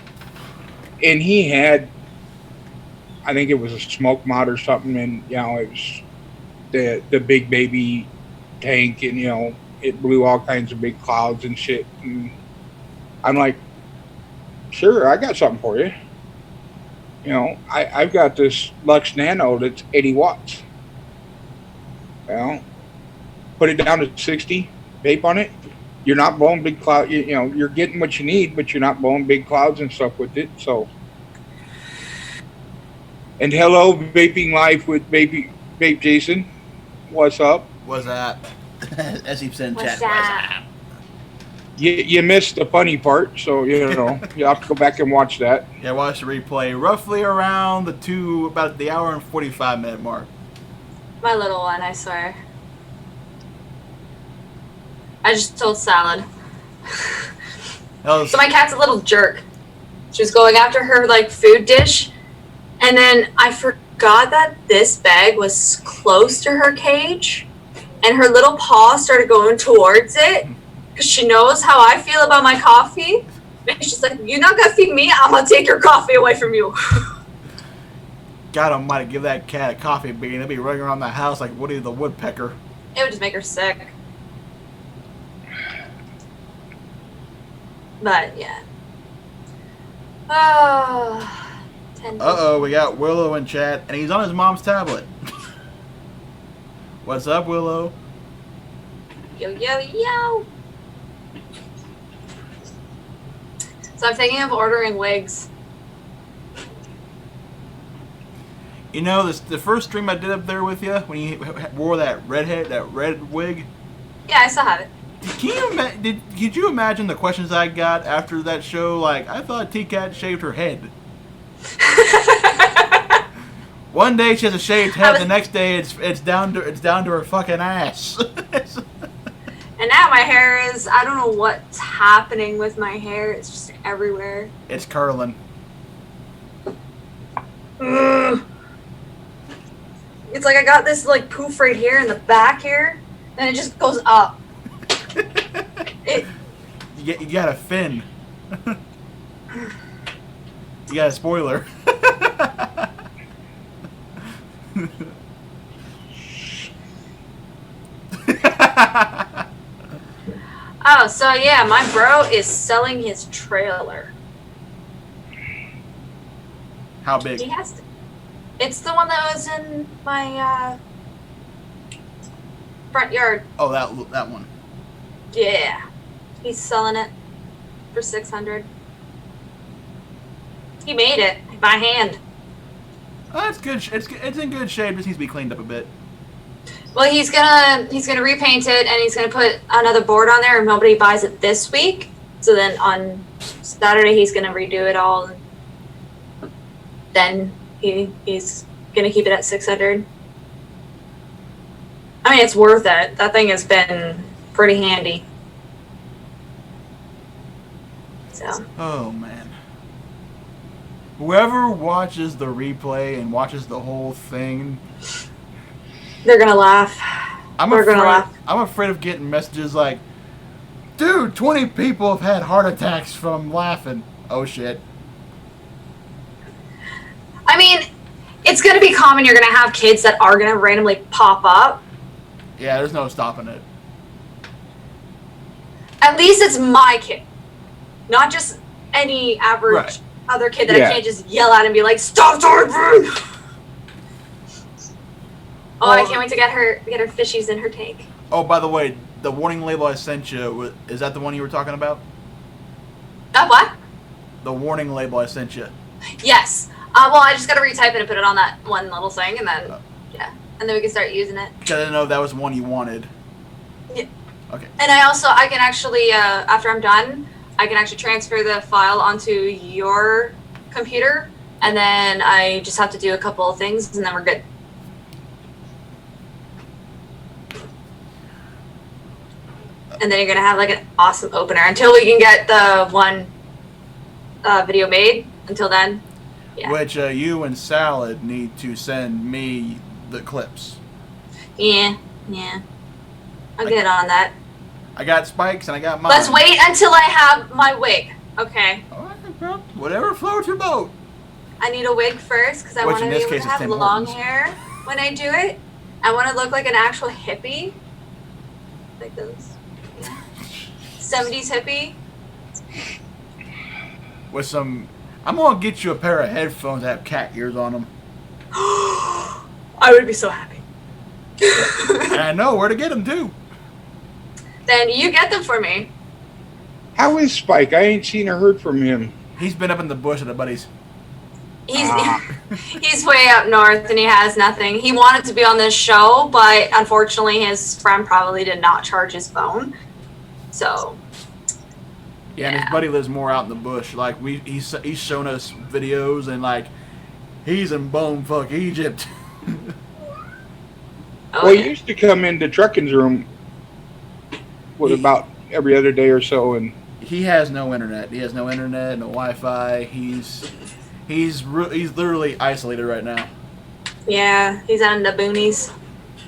and he had, I think it was a smoke mod or something, and you know, it was the big baby tank, and you know, it blew all kinds of big clouds and shit. And I'm like, sure, I got something for you. You know, I've got this Lux Nano that's 80 watts. You know, put it down to 60, vape on it. You're not blowing big clouds. You know, you're getting what you need, but you're not blowing big clouds and stuff with it. So, and hello, Vaping Life with Vape Jason. What's up? What's that? As he said in What's chat. that? You missed the funny part, so you know you have to go back and watch that. Yeah, watch the replay. Roughly around about the hour and 45-minute mark. My little one, I swear. I just told Salad. So my cat's a little jerk. She was going after her like food dish, and then I forgot that this bag was close to her cage, and her little paw started going towards it because she knows how I feel about my coffee. And she's like, "You're not gonna feed me. I'm gonna take your coffee away from you." God almighty, give that cat a coffee bean. It'll be running around the house like Woody the Woodpecker. It would just make her sick. But yeah. Oh. Uh-oh, we got Willow in chat, and he's on his mom's tablet. What's up, Willow? Yo, yo, yo. So I'm thinking of ordering wigs. You know, the first stream I did up there with you, when you wore that red wig. Yeah, I still have it. Did you imagine the questions I got after that show? Like, I thought TKAT shaved her head. One day she has a shaved head, the next day it's down to her fucking ass. And now my hair is, I don't know what's happening with my hair. It's just everywhere. It's curling. Ugh. It's like I got this like poof right here in the back here, and it just goes up. You got a fin. You got a spoiler. Oh, so yeah, my bro is selling his trailer. How big? He has to. It's the one that was in my front yard. Oh, that one. Yeah, he's selling it for $600. He made it by hand. Oh, that's good. It's in good shape. Just needs to be cleaned up a bit. Well, he's gonna repaint it, and he's gonna put another board on there, and nobody buys it this week. So then on Saturday he's gonna redo it all. And then he's gonna keep it at $600. I mean, it's worth it. That thing has been pretty handy. So. Oh man. Whoever watches the replay and watches the whole thing, They're gonna laugh. I'm afraid of getting messages like, "Dude, 20 people have had heart attacks from laughing." Oh shit. I mean, it's gonna be common. You're gonna have kids that are gonna randomly pop up. Yeah, there's no stopping it. At least it's my kid, not just any average other kid that I can't just yell at and be like, "Stop typing!" Oh, I can't wait to get her fishies in her tank. Oh, by the way, the warning label I sent you, is that the one you were talking about? What? The warning label I sent you. Yes. Well, I just gotta retype it and put it on that one little thing, and then yeah, and then we can start using it. Because I didn't know that was the one you wanted. Yeah. Okay. And I can actually, after I'm done, I can actually transfer the file onto your computer, and then I just have to do a couple of things, and then we're good. And then you're gonna have like an awesome opener until we can get the one video made. Until then, yeah. Which you and Salad need to send me the clips. Yeah. I'll get on that. I got spikes and I got mine. Let's wait until I have my wig. Okay. All right, well, whatever floats your boat. I need a wig first because I Which want to in be this able case to is have Tim long Hortons. hair when I do it. I want to look like an actual hippie. Like those. Yeah. 70s hippie. With some, I'm gonna get you a pair of headphones that have cat ears on them. I would be so happy. And I know where to get them too. Then you get them for me. How is Spike? I ain't seen or heard from him. He's been up in the bush at a buddy's. He's he's way up north and he has nothing. He wanted to be on this show, but unfortunately his friend probably did not charge his phone. So Yeah, and his buddy lives more out in the bush. Like he's shown us videos and like he's in bumblefuck Egypt. Well, he used to come into Trucking's room with about every other day or so, and He has no internet. He has no internet, no Wi-Fi. He's literally isolated right now. Yeah, he's out in the boonies.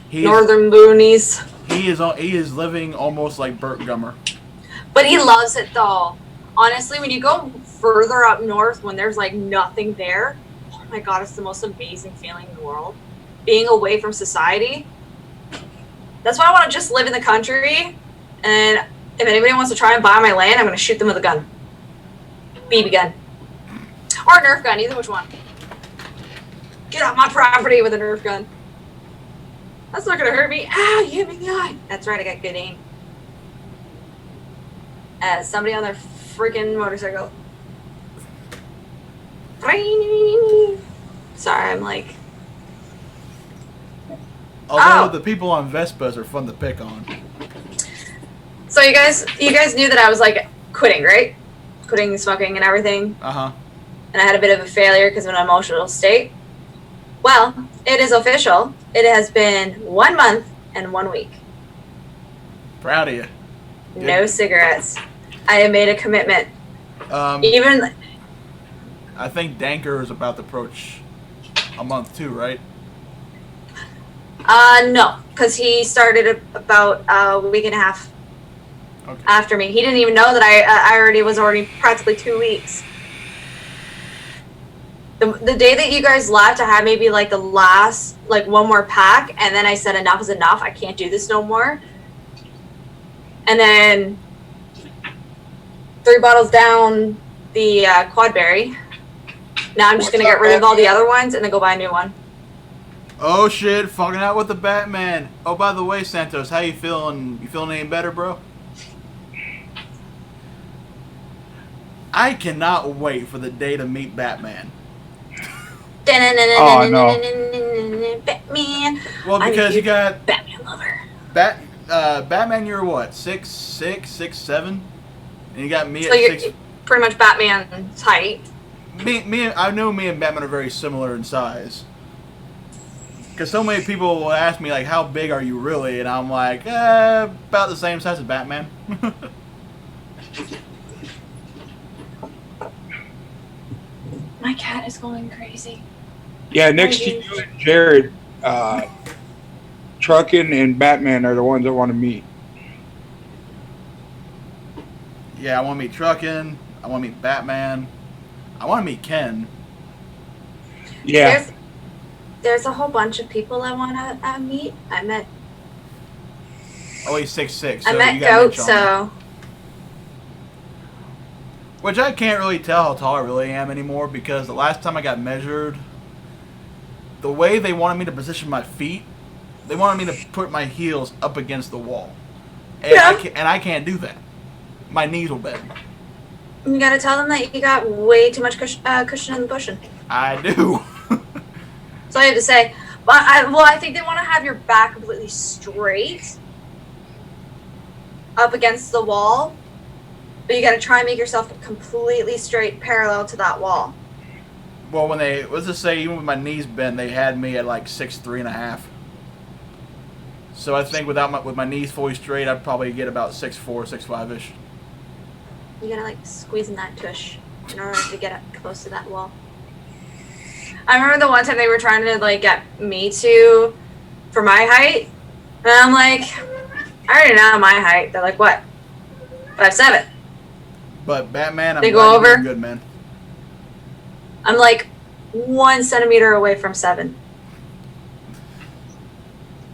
He's, Northern boonies. He is living almost like Burt Gummer. But he loves it though. Honestly, when you go further up north when there's like nothing there, oh my god, it's the most amazing feeling in the world. Being away from society. That's why I want to just live in the country. And if anybody wants to try and buy my land, I'm going to shoot them with a gun. BB gun. Or a Nerf gun, either which one. Get off my property with a Nerf gun. That's not going to hurt me. Ow, you hit me in the eye. That's right, I got good aim. As somebody on their freaking motorcycle. Sorry, I'm like... Although Oh. the people on Vespas are fun to pick on. So you guys knew that I was like quitting, right? Quitting smoking and everything. Uh-huh. And I had a bit of a failure because of an emotional state. Well, it is official. It has been 1 month and 1 week. Proud of you. No cigarettes. I have made a commitment. Um, Even I think Danker is about to approach a month too, right? no, because he started about a week and a half Okay. after me. He didn't even know that I already was practically 2 weeks. The day that you guys left, I had maybe like the last, like one more pack, and then I said enough is enough. I can't do this no more. And then 3 bottles down the Quadberry. Now I'm just going to get rid of all the other ones and then go buy a new one. Oh shit, fucking out with the Batman. Oh, by the way, Santos, how you feeling? You feeling any better, bro? I cannot wait for the day to meet Batman. Oh, no. Batman. Well, I'm a because you huge got Batman lover. Batman, you're what, 6'6", 6'7", and you got me So at you're 6. pretty much Batman's height. I know me and Batman are very similar in size. Because so many people will ask me, like, how big are you really? And I'm like, about the same size as Batman. My cat is going crazy. yeah, next to you and Jared, Trucking and Batman are the ones I want to meet. Yeah, I want to meet Truckin'. I want to meet Batman. I want to meet Ken. Yeah, There's a whole bunch of people I want to meet. I met Oh, he's 6'6". So I met you got Goat, Mitch on so Which I can't really tell how tall I really am anymore because the last time I got measured, the way they wanted me to position my feet they wanted me to put my heels up against the wall, and Yeah. I can't do that. My knees will bend. You gotta tell them that you got way too much cushion in the cushion. I do. That's all you have to say. But I think they want to have your back completely straight up against the wall. But you gotta try and make yourself completely straight, parallel to that wall. Well, when they, let's just say, even with my knees bent, they had me at like 6'3.5". So I think with my knees fully straight, I'd probably get about 6'4", 6'5"-ish. You gotta like squeeze in that tush in order to get up close to that wall. I remember the one time they were trying to like get me to for my height, and I'm like, I already know my height. They're like, what? 5'7". But Batman, I'm They glad go you're over? doing good, man. I'm like 1 centimeter away from 7.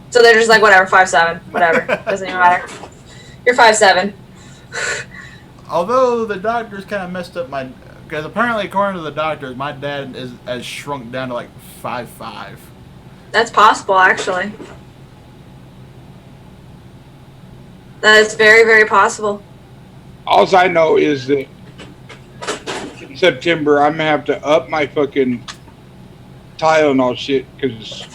So they're just like, whatever, 5'7", whatever, doesn't even matter. You're 5'7". Although the doctors kind of messed up my, because apparently according to the doctors, my dad has shrunk down to like 5'5". That's possible, actually. That is very, very possible. All I know is that in September I'm gonna have to up my fucking Tylenol shit because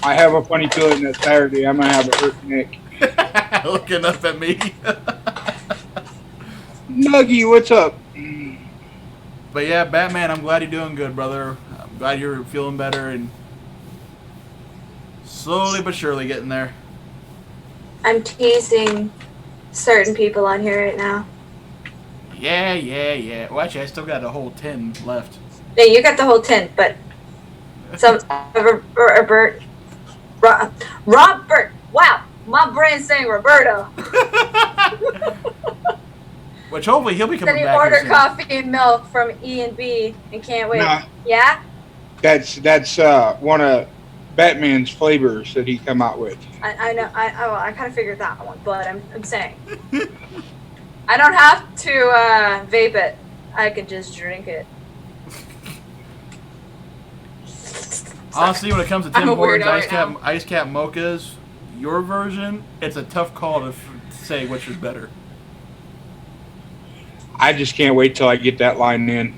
I have a funny feeling that Saturday I'm gonna have a hurt neck. Looking up at me. Nuggy, what's up? But yeah, Batman, I'm glad you're doing good, brother. I'm glad you're feeling better and slowly but surely getting there. I'm teasing certain people on here right now. Yeah. Well, actually, I still got a whole 10 left. Yeah, you got the whole 10, but some Robert. Wow, my brain's saying Roberto. Which hopefully he'll be coming Then he back here ordered soon. coffee and milk from E&B and can't wait. Nah. Yeah? That's one of Batman's flavors that he come out with. I know. I kind of figured that one, but I'm saying I don't have to vape it. I can just drink it. Honestly, when it comes to Tim I'm a Hortons weirdo Ice Cap Mochas, your version, it's a tough call to say which is better. I just can't wait till I get that line in.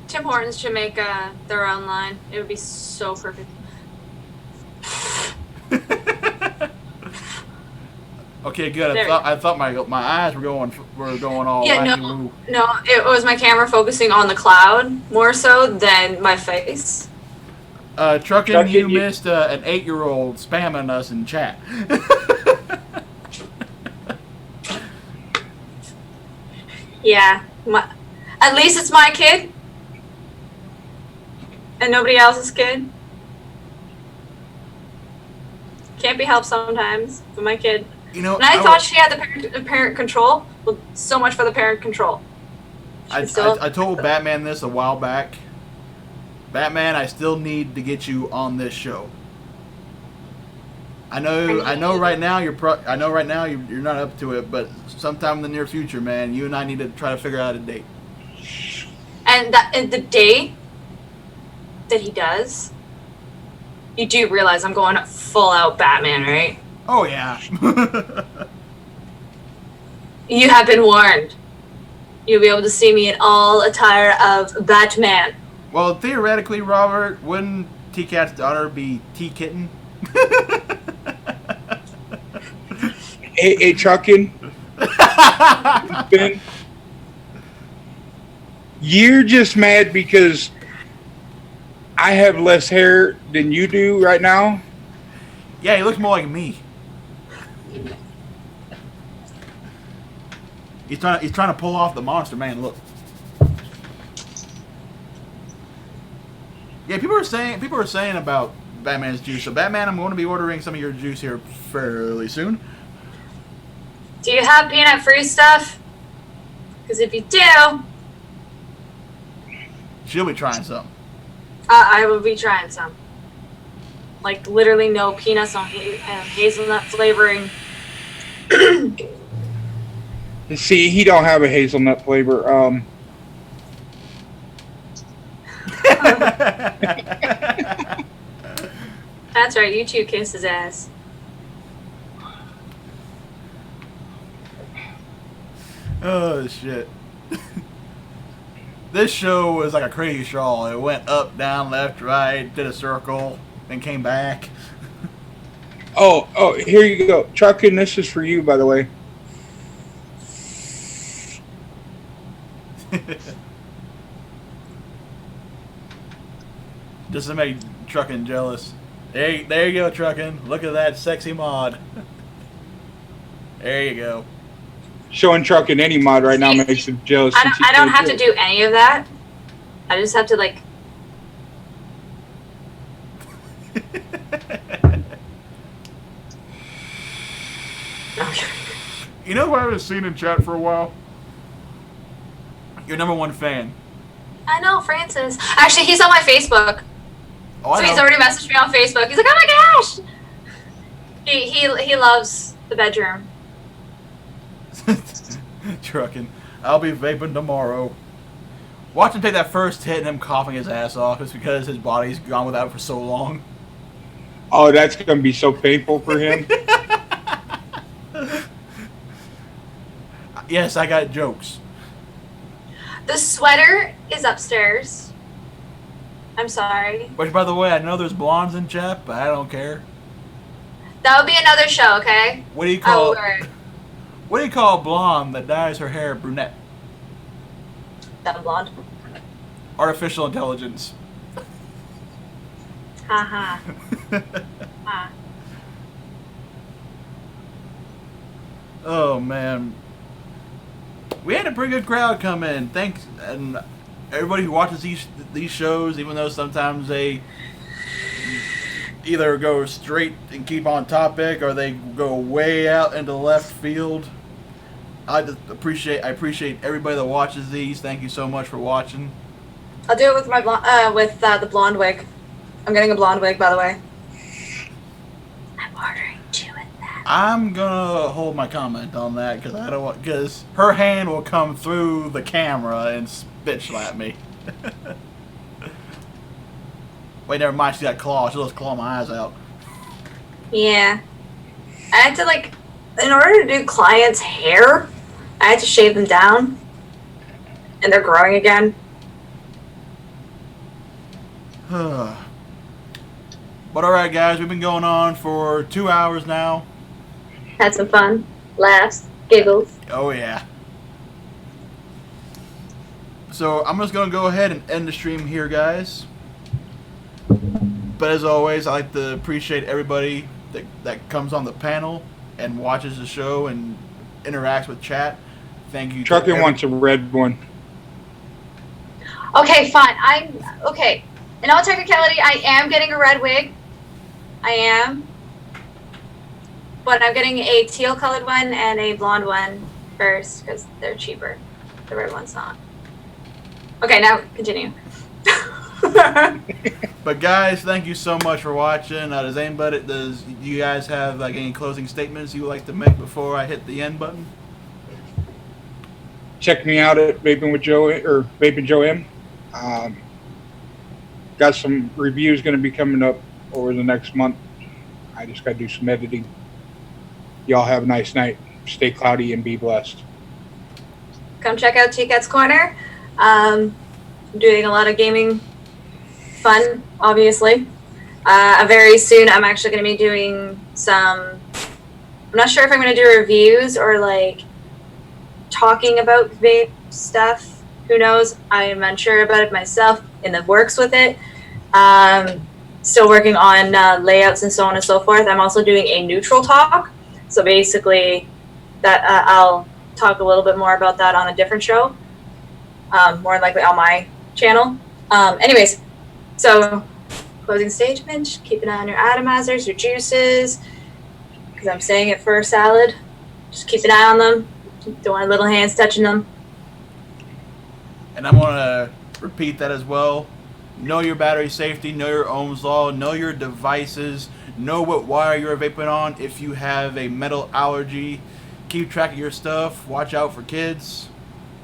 Tim Hortons should make their own line. It would be so perfect. Okay, good. There. I thought my eyes were going all Yeah, wacky no, woo. no. It was my camera focusing on the cloud more so than my face. Truckin', you you- missed an 8-year-old spamming us in chat. Yeah, at least it's my kid and nobody else's kid. Can't be helped sometimes, but my kid. You know, And I thought she had the parent control. Well, so much for the parent control. I told Batman this a while back. Batman, I still need to get you on this show. I know right now you're not up to it, but sometime in the near future, man, you and I need to try to figure out a date. And the day that he does, you do realize I'm going full out Batman, right? Oh yeah. You have been warned. You'll be able to see me in all attire of Batman. Well, theoretically, Robert, wouldn't TKAT's daughter be T-Kitten? Hey, Truckin'. Ben, you're just mad because I have less hair than you do right now. Yeah, he looks more like me. He's trying to pull off the monster man look. Yeah, people are saying about Batman's juice. So Batman, I'm going to be ordering some of your juice here fairly soon. Do you have peanut-free stuff? Because if you do, She'll be trying some. I will be trying some. Like literally no peanuts on hazelnut flavoring. See, he don't have a hazelnut flavor. That's right, you two kissed his ass. Oh shit. This show was like a crazy show. It went up, down, left, right, did a circle, and came back. Oh, here you go. Truckin', this is for you, by the way. Just to make Truckin' jealous. There you go, Truckin'. Look at that sexy mod. There you go. Showing Truckin' any mod right now makes him jealous. I don't have to do any of that. I just have to, like... You know who I haven't seen in chat for a while? Your number one fan. I know, Francis. Actually, he's on my Facebook. Oh, So he's already messaged me on Facebook. He's like, oh my gosh! He loves the bedroom. Truckin'. I'll be vaping tomorrow. Watch him take that first hit and him coughing his ass off just because his body's gone without it for so long. Oh, that's going to be so painful for him. Yes, I got jokes. The sweater is upstairs. I'm sorry. Which, by the way, I know there's blondes in chat, but I don't care. That would be another show, okay? What do you call? Oh, word. What do you call a blonde that dyes her hair brunette? Dumb blonde. Artificial intelligence. Haha. Ha. Oh man, we had a pretty good crowd come in. Thanks, and everybody who watches these shows, even though sometimes they either go straight and keep on topic, or they go way out into left field. I appreciate everybody that watches these. Thank you so much for watching. I'll do it with my the blonde wig. I'm getting a blonde wig, by the way. I'm ordering 2 of that. I'm gonna hold my comment on that because I don't want, because her hand will come through the camera and spit slap me. Wait, never mind. She's got claws. She'll just claw my eyes out. Yeah. I had to, like, in order to do clients' hair, I had to shave them down. And they're growing again. But alright, guys, we've been going on for 2 hours now. Had some fun. Laughs. Giggles. Oh, yeah. So I'm just going to go ahead and end the stream here, guys. But as always, I like to appreciate everybody that comes on the panel and watches the show and interacts with chat. Thank you. Truckin' wants a red one. Okay, fine. Okay. In all technicality, I am getting a red wig. I am. But I'm getting a teal colored one and a blonde one first because they're cheaper. The red one's not. Okay, now continue. But guys, thank you so much for watching. Does you guys have like any closing statements you would like to make before I hit the end button? Check me out at Vaping with Joe or Vaping Joe M. Got some reviews going to be coming up over the next month. I just got to do some editing. Y'all have a nice night. Stay cloudy and be blessed. Come check out TKATs Corner. I'm doing a lot of gaming fun, obviously. Very soon, I'm actually going to be doing some. I'm not sure if I'm going to do reviews or like talking about vape stuff. Who knows? I am unsure about it myself. In the works with it. Still working on layouts and so on and so forth. I'm also doing a neutral talk. So basically, that I'll talk a little bit more about that on a different show. More likely on my channel. Anyways, so closing statement. Keep an eye on your atomizers, your juices. Because I'm saying it for a salad. Just keep an eye on them. Don't want little hands touching them. And I'm going to repeat that as well. Know your battery safety, know your Ohm's law, know your devices, know what wire you're vaping on. If you have a metal allergy, keep track of your stuff, watch out for kids,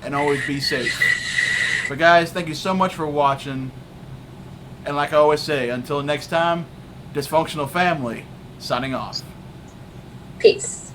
and always be safe. But guys, thank you so much for watching. And like I always say, until next time, Dysfunctional Family, signing off. Peace.